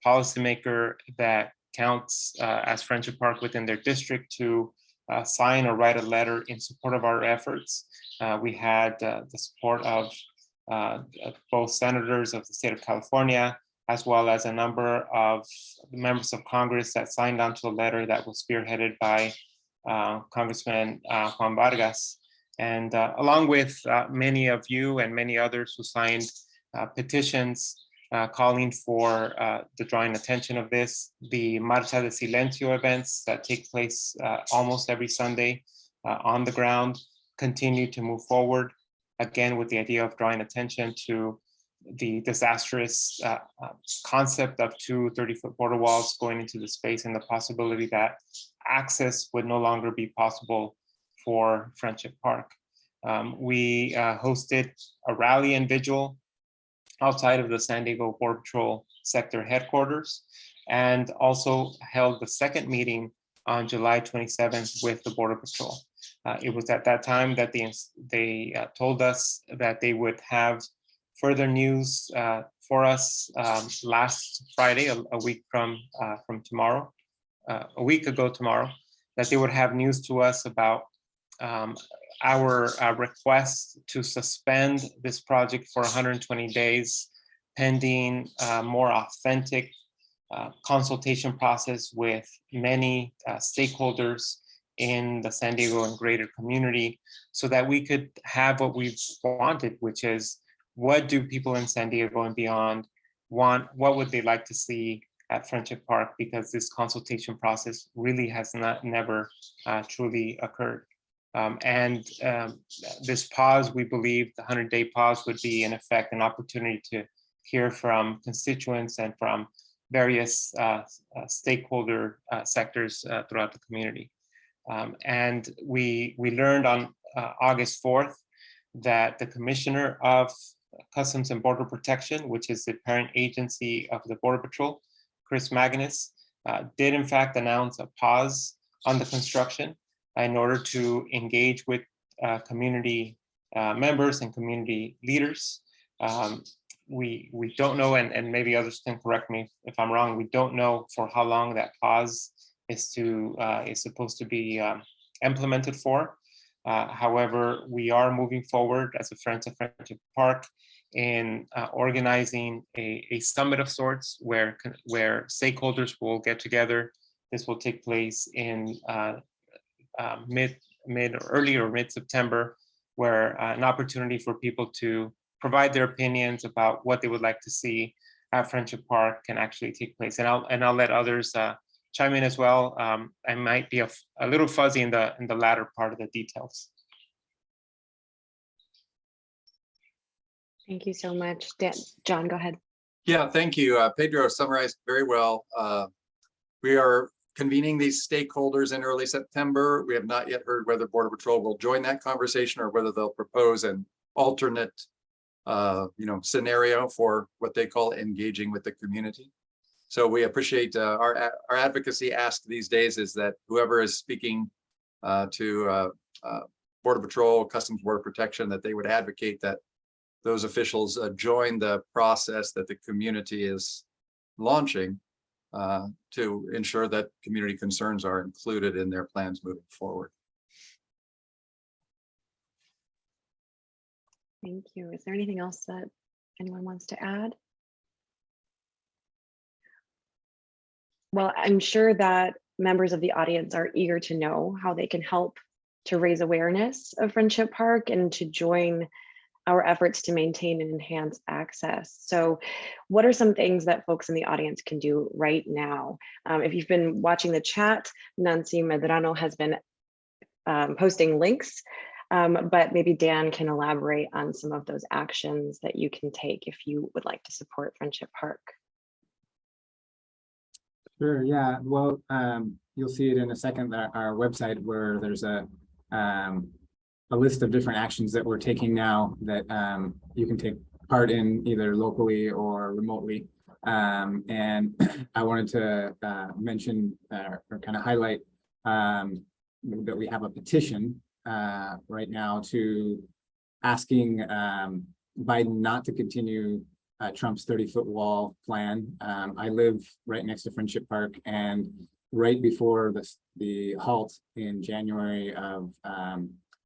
policymaker that counts as Friendship Park within their district to sign or write a letter in support of our efforts. We had the support of both senators of the state of California, as well as a number of members of Congress that signed onto a letter that was spearheaded by Congressman Juan Vargas. And along with many of you and many others who signed petitions calling for the drawing attention of this, the Marcha de Silencio events that take place almost every Sunday on the ground continue to move forward, again, with the idea of drawing attention to the disastrous concept of two 30-foot border walls going into the space and the possibility that access would no longer be possible for Friendship Park. We hosted a rally and vigil outside of the San Diego Border Patrol sector headquarters, and also held the second meeting on July 27th with the Border Patrol. It was at that time that they told us that they would have further news for us last Friday, a week from tomorrow, a week ago tomorrow, that they would have news to us about our request to suspend this project for 120 days, pending more authentic consultation process with many stakeholders in the San Diego and greater community, so that we could have what we've wanted, which is, what do people in San Diego and beyond want? What would they like to see at Friendship Park? Because this consultation process really has never truly occurred. This pause, we believe the 100-day pause would be in effect an opportunity to hear from constituents and from various stakeholder sectors throughout the community. And we learned on August 4th that the Commissioner of Customs and Border Protection, which is the parent agency of the Border Patrol, Chris Magnus, did in fact announce a pause on the construction in order to engage with community members and community leaders. We don't know, and maybe others can correct me if I'm wrong, we don't know for how long that pause is supposed to be implemented for. However, we are moving forward as a Friends of Friendship Park in organizing a summit of sorts where stakeholders will get together. This will take place in early or mid-September, where an opportunity for people to provide their opinions about what they would like to see at Friendship Park can actually take place. And I'll let others chime in as well. I might be a little fuzzy in the latter part of the details. Thank you so much. John, go ahead. Yeah, thank you. Pedro summarized very well. We are convening these stakeholders in early September. We have not yet heard whether Border Patrol will join that conversation or whether they'll propose an alternate scenario for what they call engaging with the community. So we appreciate our advocacy ask these days is that whoever is speaking to Border Patrol, Customs Border Protection, that they would advocate that those officials join the process that the community is launching to ensure that community concerns are included in their plans moving forward. Thank you. Is there anything else that anyone wants to add? Well, I'm sure that members of the audience are eager to know how they can help to raise awareness of Friendship Park and to join our efforts to maintain and enhance access. So what are some things that folks in the audience can do right now? If you've been watching the chat, Nancy Medrano has been posting links, but maybe Dan can elaborate on some of those actions that you can take if you would like to support Friendship Park. Sure, yeah, well, you'll see it in a second, our website, where there's a list of different actions that we're taking now that you can take part in either locally or remotely. And I wanted to mention or kind of highlight that we have a petition right now to asking Biden not to continue Trump's 30-foot wall plan. I live right next to Friendship Park, and right before the halt in January of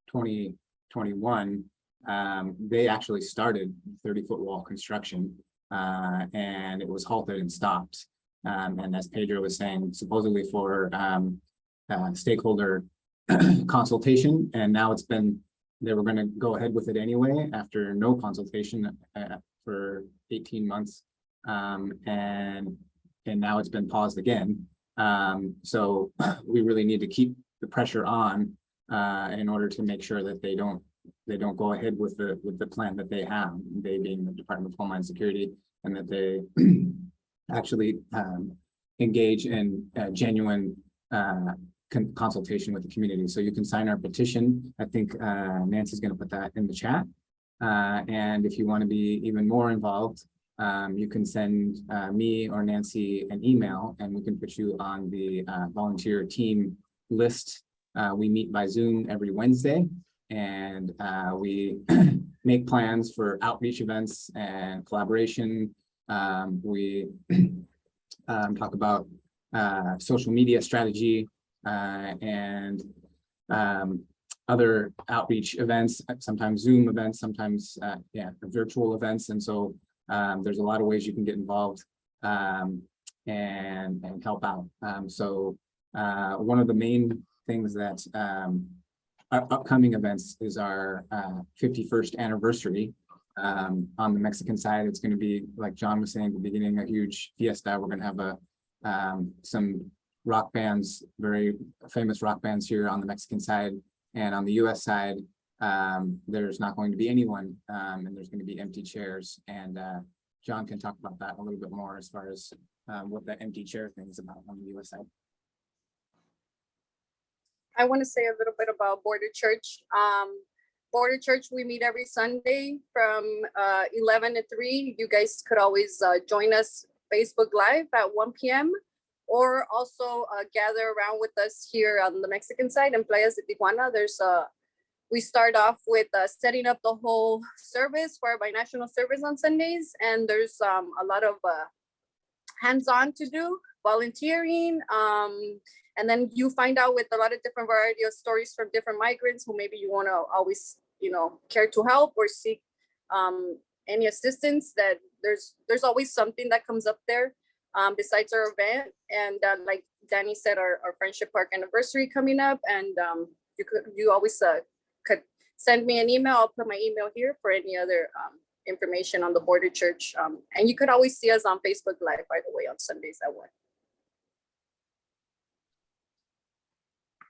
2021, they actually started 30-foot wall construction, and it was halted and stopped. And as Pedro was saying, supposedly for stakeholder consultation, and now it's been they were going to go ahead with it anyway after no consultation for 18 months. And now it's been paused again. So we really need to keep the pressure on in order to make sure that they don't go ahead with the plan that they have, they being the Department of Homeland Security, and that they actually engage in genuine consultation with the community. So you can sign our petition. I think Nancy's going to put that in the chat. And if you want to be even more involved, you can send me or Nancy an email, and we can put you on the volunteer team list. We meet by Zoom every Wednesday, and we make plans for outreach events and collaboration. We talk about social media strategy and other outreach events, sometimes Zoom events, sometimes virtual events. And so there's a lot of ways you can get involved and help out. So one of the main things that our upcoming events is our 51st anniversary. On the Mexican side, it's going to be, like John was saying at the beginning, a huge fiesta. We're going to have some rock bands, very famous rock bands here on the Mexican side. And on the US side, there's not going to be anyone, and there's going to be empty chairs. And John can talk about that a little bit more as far as what that empty chair thing is about on the US side. I want to say a little bit about Border Church. Border Church, we meet every Sunday from 11 to 3. You guys could always join us Facebook Live at 1 p.m. or also gather around with us here on the Mexican side in Playas de Tijuana. We start off with setting up the whole service for our binational service on Sundays, and there's a lot of hands-on to do, volunteering, and then you find out with a lot of different variety of stories from different migrants who maybe you want to always, care to help or seek any assistance. That there's always something that comes up there besides our event. And like Danny said, our Friendship Park anniversary coming up, and you always could send me an email. I'll put my email here for any other information on the Border Church. And you could always see us on Facebook Live, by the way, on Sundays at 1.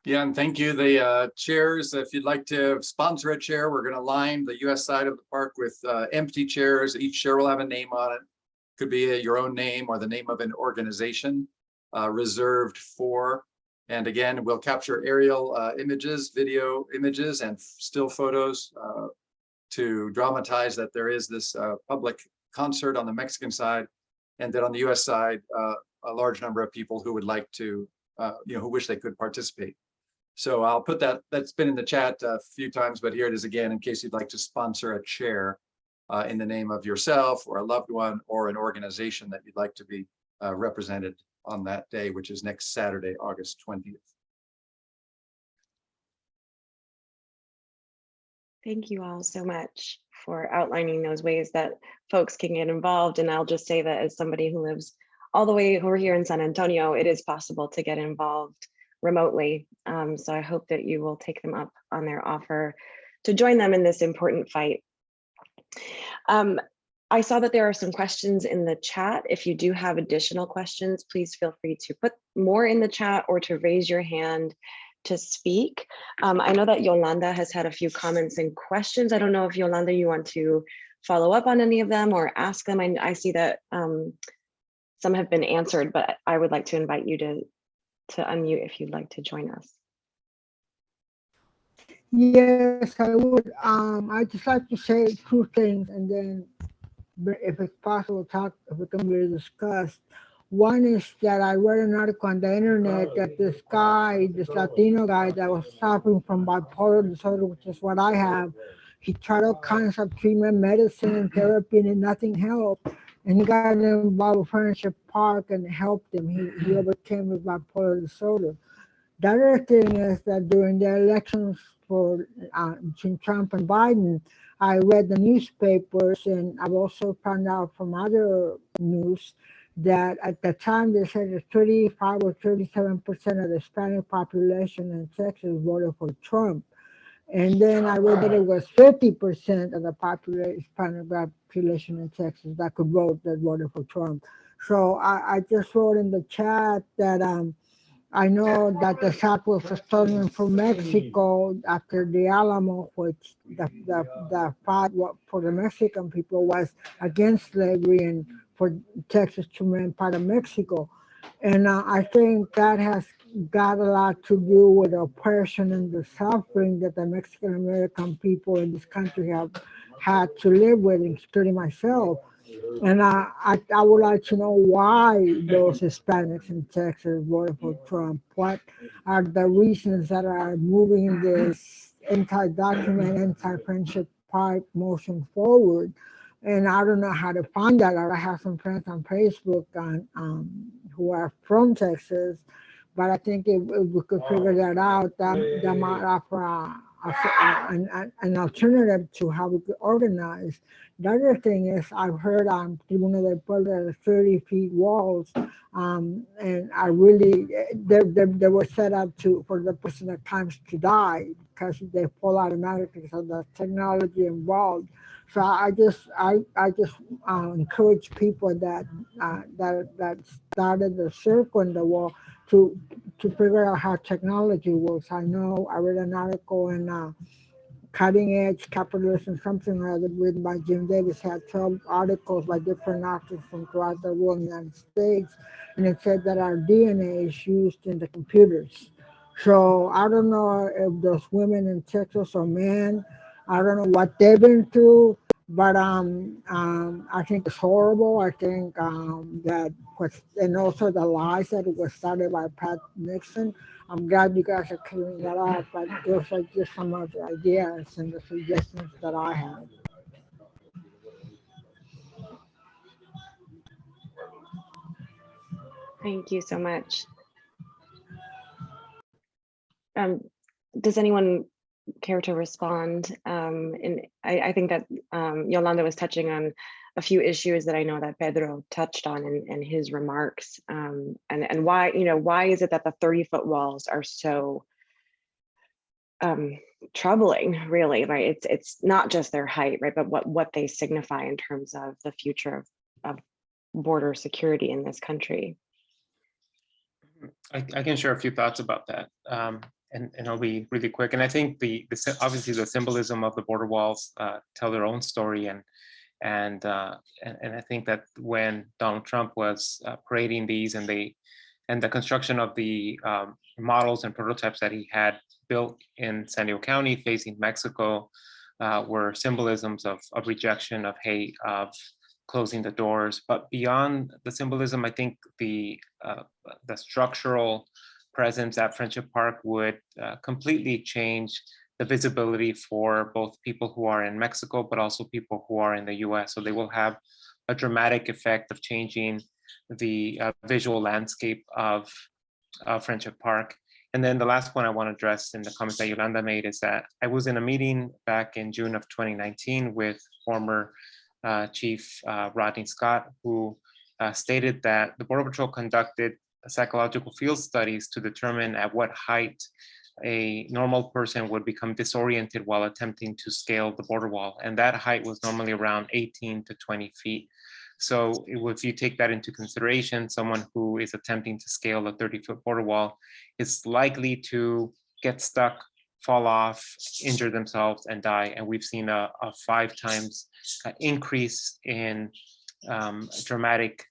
Yeah, and thank you. The chairs, if you'd like to sponsor a chair, we're going to line the US side of the park with empty chairs. Each chair will have a name on it. Could be your own name or the name of an organization reserved for. And again, we'll capture aerial images, video images, and still photos to dramatize that there is this public concert on the Mexican side, and that on the US side, a large number of people who would like to, who wish they could participate. So I'll put that's been in the chat a few times, but here it is again, in case you'd like to sponsor a chair in the name of yourself or a loved one or an organization that you'd like to be represented on that day, which is next Saturday, August 20th. Thank you all so much for outlining those ways that folks can get involved. And I'll just say that as somebody who lives all the way over here in San Antonio, it is possible to get involved remotely. So I hope that you will take them up on their offer to join them in this important fight. I saw that there are some questions in the chat. If you do have additional questions, please feel free to put more in the chat or to raise your hand to speak. I know that Yolanda has had a few comments and questions. I don't know if Yolanda, you want to follow up on any of them or ask them. I see that some have been answered, but I would like to invite you to unmute if you'd like to join us. Yes, I would. I'd just like to say 2 things, and then if it's possible, if it can be discussed. One is that I read an article on the internet that this Latino guy that was suffering from bipolar disorder, which is what I have, he tried all kinds of treatment, medicine, and therapy, and nothing helped. And he got involved with Friendship Park and helped him. He overcame his bipolar disorder. The other thing is that during the elections for between Trump and Biden, I read the newspapers, and I've also found out from other news that at the time they said that 35 or 37% of the Hispanic population in Texas voted for Trump. And then I read that it was 50% of the Hispanic population in Texas that could vote that voted for Trump. So I just wrote in the chat that I know that the South was stolen from Mexico after the Alamo, which the fight for the Mexican people was against slavery and for Texas to remain part of Mexico. And I think that has got a lot to do with the oppression and the suffering that the Mexican American people in this country have had to live with, including myself. And I would like to know why those Hispanics in Texas voted for Trump. What are the reasons that are moving this anti-document, anti-friendship park motion forward? And I don't know how to find that out. I have some friends on Facebook who are from Texas, but I think if we could figure that out, that might offer an alternative to how we could organize. The other thing is I've heard on Tribuna del Pueblo 30 feet walls, and I really, they were set up for the person that comes to die because they fall automatically because of the technology involved. So I just encourage people that started the circle in the wall to figure out how technology works. I know I read an article in Cutting Edge Capitalism, something or other, written by Jim Davis, had 12 articles by different authors from throughout the world in the United States, and it said that our DNA is used in the computers. So I don't know if those women in Texas or men, I don't know what they've been through, but I think it's horrible. I think that and also the lies that it was started by Pat Nixon. I'm glad you guys are clearing that up, but those are just some of the ideas and the suggestions that I have. Thank you so much. Does anyone care to respond? And I think that Yolanda was touching on a few issues that I know that Pedro touched on in his remarks, and why, why is it that the 30-foot walls are so troubling, really, right? It's not just their height, right, but what they signify in terms of the future of border security in this country. I can share a few thoughts about that, and I'll be really quick. And I think obviously the symbolism of the border walls tell their own story, and I think that when Donald Trump was parading these and the construction of the models and prototypes that he had built in San Diego County facing Mexico were symbolisms of rejection, of hate, of closing the doors. But beyond the symbolism, I think the structural presence at Friendship Park would completely change the visibility for both people who are in Mexico, but also people who are in the US. So they will have a dramatic effect of changing the visual landscape of Friendship Park. And then the last point I want to address in the comments that Yolanda made is that I was in a meeting back in June of 2019 with former Chief Rodney Scott, who stated that the Border Patrol conducted psychological field studies to determine at what height a normal person would become disoriented while attempting to scale the border wall. And that height was normally around 18 to 20 feet. So if you take that into consideration, someone who is attempting to scale a 30-foot border wall is likely to get stuck, fall off, injure themselves, and die. And we've seen a 5 times increase in dramatic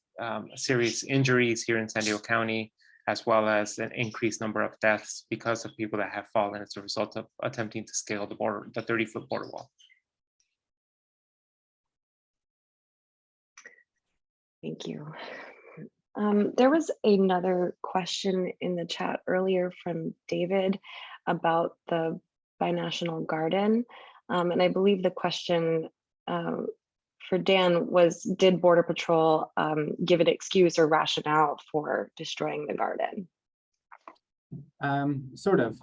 serious injuries here in San Diego County, as well as an increased number of deaths because of people that have fallen as a result of attempting to scale the 30-foot border wall. Thank you. There was another question in the chat earlier from David about the Binational Garden. And I believe the question for Dan was, did Border Patrol give an excuse or rationale for destroying the garden? Sort of.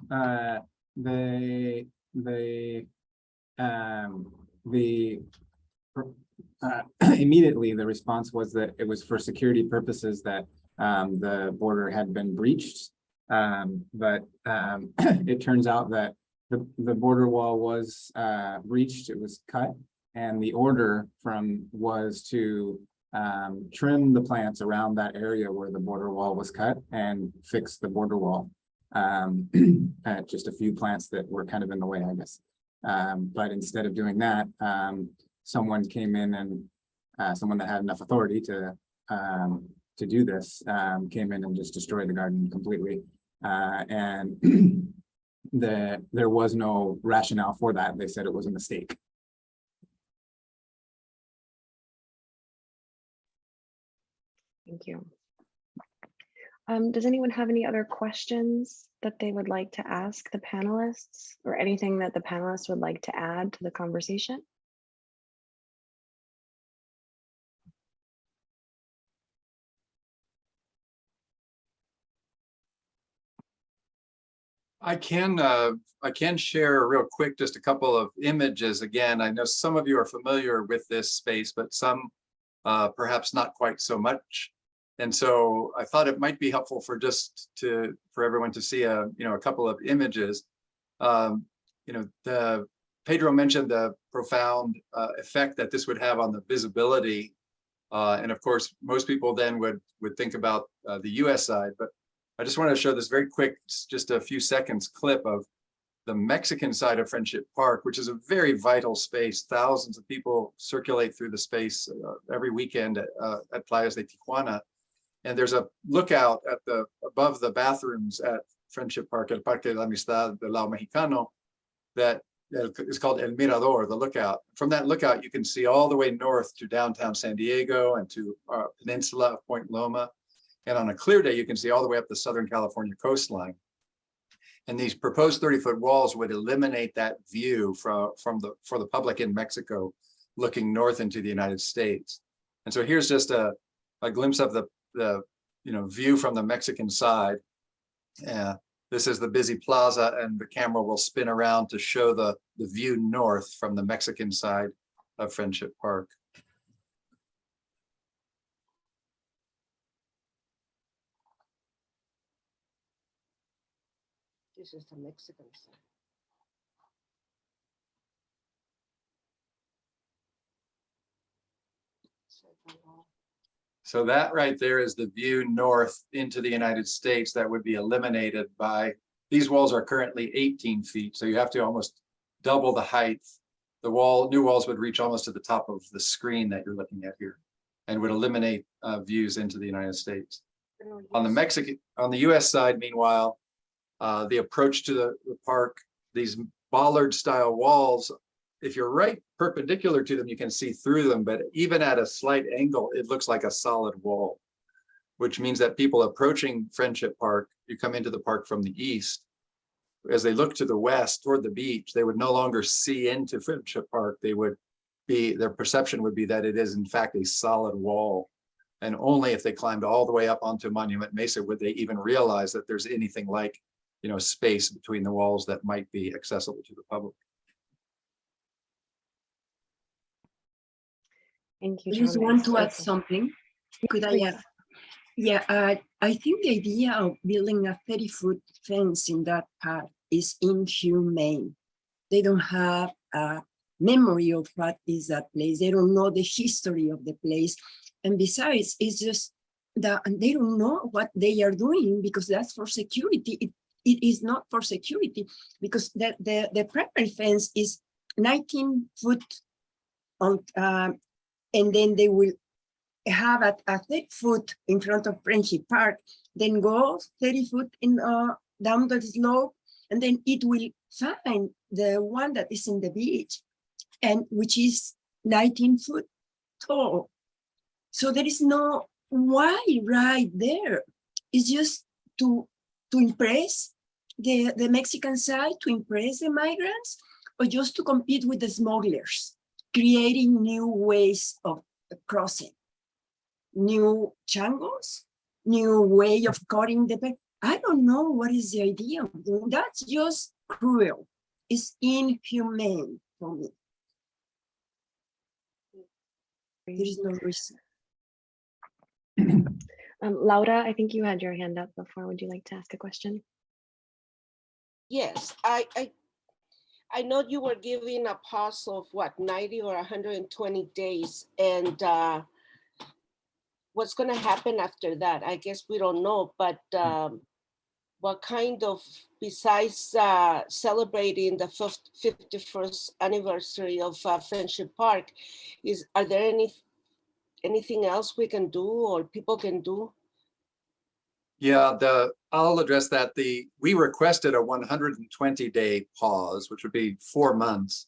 Immediately the response was that it was for security purposes that the border had been breached. But it turns out that the border wall was breached, it was cut, and the order was to trim the plants around that area where the border wall was cut and fix the border wall. Just a few plants that were kind of in the way, I guess. But instead of doing that, someone came in and someone that had enough authority to do this came in and just destroyed the garden completely. And there was no rationale for that. They said it was a mistake. Thank you. Does anyone have any other questions that they would like to ask the panelists, or anything that the panelists would like to add to the conversation? I can share real quick just a couple of images. Again, I know some of you are familiar with this space, but some perhaps not quite so much. And so I thought it might be helpful for everyone to see a couple of images. Pedro mentioned the profound effect that this would have on the visibility, and of course most people then would think about the U.S. side. But I just want to show this very quick, just a few seconds clip of the Mexican side of Friendship Park, which is a very vital space. Thousands of people circulate through the space every weekend at Playas de Tijuana. And there's a lookout above the bathrooms at Friendship Park, El Parque de la Amistad del Lado Mexicano, that is called El Mirador, the lookout. From that lookout, you can see all the way north to downtown San Diego and to peninsula of Point Loma. And on a clear day, you can see all the way up the Southern California coastline. And these proposed 30-foot walls would eliminate that view for the public in Mexico looking north into the United States. And so here's just a glimpse of the view from the Mexican side. This is the busy plaza, and the camera will spin around to show the view north from the Mexican side of Friendship Park. This is the Mexican side. So that right there is the view north into the United States that would be eliminated by, these walls are currently 18 feet. So you have to almost double the height. New walls would reach almost to the top of the screen that you're looking at here and would eliminate views into the United States. On the US side, meanwhile, the approach to the park, these bollard style walls, if you're right perpendicular to them, you can see through them, but even at a slight angle, it looks like a solid wall, which means that people approaching Friendship Park, you come into the park from the east, as they look to the west toward the beach, they would no longer see into Friendship Park. Their perception would be that it is in fact a solid wall. And only if they climbed all the way up onto Monument Mesa would they even realize that there's anything like, space between the walls that might be accessible to the public. Thank you, I just Thomas. want to add something. Could I Please. add? Yeah, I think the idea of building a 30-foot fence in that park is inhumane. They don't have a memory of what is that place. They don't know the history of the place. And besides, it's just that they don't know what they are doing, because that's for security. It is not for security, because the primary fence is 19 foot on, and then they will have a 30 foot in front of Friendship Park, then go 30 foot in down the slope, and then it will find the one that is in the beach, and which is 19 foot tall. So there is no why right there. It's just to impress the Mexican side, to impress the migrants, or just to compete with the smugglers, creating new ways of crossing, new changos, new way of cutting the. I don't know what is the idea of doing. That's just cruel. It's inhumane for me. There is no reason. Laura, I think you had your hand up before. Would you like to ask a question? Yes, I I know you were giving a pause of what, 90 or 120 days, and what's going to happen after that? I guess we don't know, but what kind of, besides celebrating the 51st anniversary of Friendship Park, are there anything else we can do or people can do? Yeah, I'll address that. We requested a 120-day pause, which would be 4 months.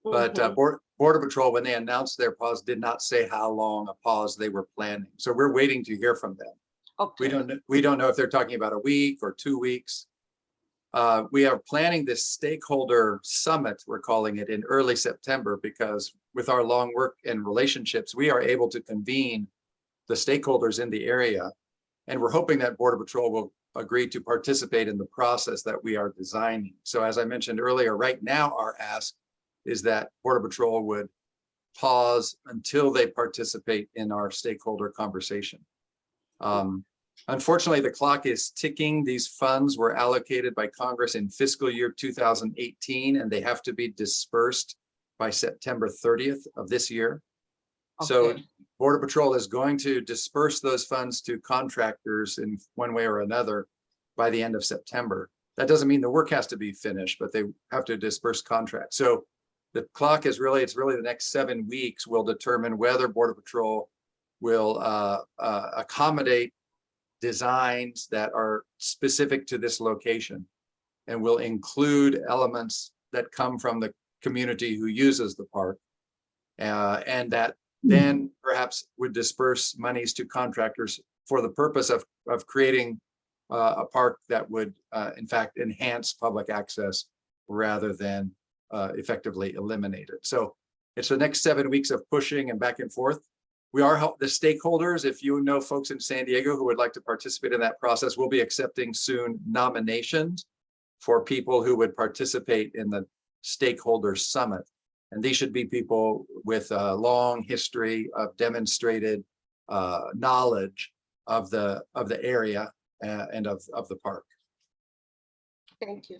But Border Patrol, when they announced their pause, did not say how long a pause they were planning. So we're waiting to hear from them. Okay. We don't know if they're talking about a week or 2 weeks. We are planning this stakeholder summit, we're calling it, in early September, because with our long work and relationships, we are able to convene the stakeholders in the area. And we're hoping that Border Patrol will agree to participate in the process that we are designing. So as I mentioned earlier, right now our ask is that Border Patrol would pause until they participate in our stakeholder conversation. Unfortunately, the clock is ticking. These funds were allocated by Congress in fiscal year 2018, and they have to be dispersed by September 30th of this year. Okay. So Border Patrol is going to disperse those funds to contractors in one way or another by the end of September. That doesn't mean the work has to be finished, but they have to disperse contracts. So the clock is really, it's really the next 7 weeks will determine whether Border Patrol will accommodate designs that are specific to this location and will include elements that come from the community who uses the park, and that then perhaps would disperse monies to contractors for the purpose of creating a park that would in fact enhance public access rather than effectively eliminate it. So it's the next 7 weeks of pushing and back and forth. We are the stakeholders. If you know folks in San Diego who would like to participate in that process, we'll be accepting soon nominations for people who would participate in the stakeholder summit. And these should be people with a long history of demonstrated knowledge of the area and of the park. Thank you.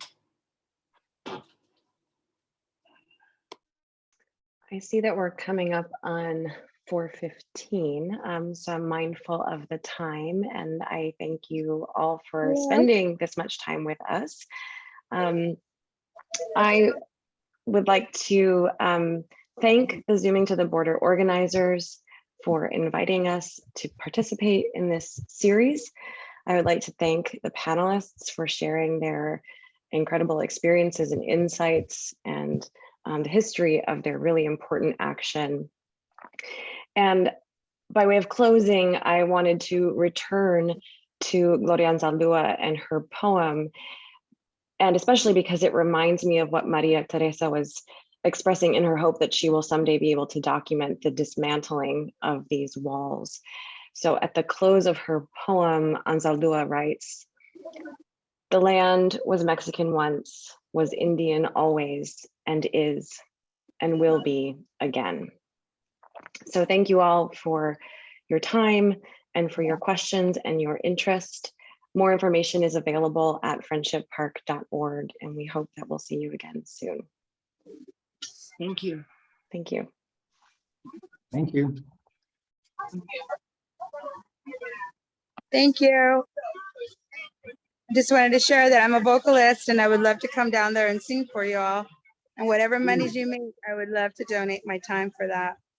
I see that we're coming up on 4:15, so I'm mindful of the time, and I thank you all for spending this much time with us. I would like to thank the Zooming to the Border organizers for inviting us to participate in this series. I would like to thank the panelists for sharing their incredible experiences and insights and the history of their really important action. And by way of closing, I wanted to return to Gloria Anzaldúa and her poem, and especially because it reminds me of what María Teresa was expressing in her hope that she will someday be able to document the dismantling of these walls. So at the close of her poem, Anzaldúa writes, "The land was Mexican once, was Indian always, and is, and will be again." So thank you all for your time and for your questions and your interest. More information is available at friendshippark.org, and we hope that we'll see you again soon. Thank you. Thank you. Thank you. Thank you. Just wanted to share that I'm a vocalist and I would love to come down there and sing for you all. And whatever monies you make, I would love to donate my time for that.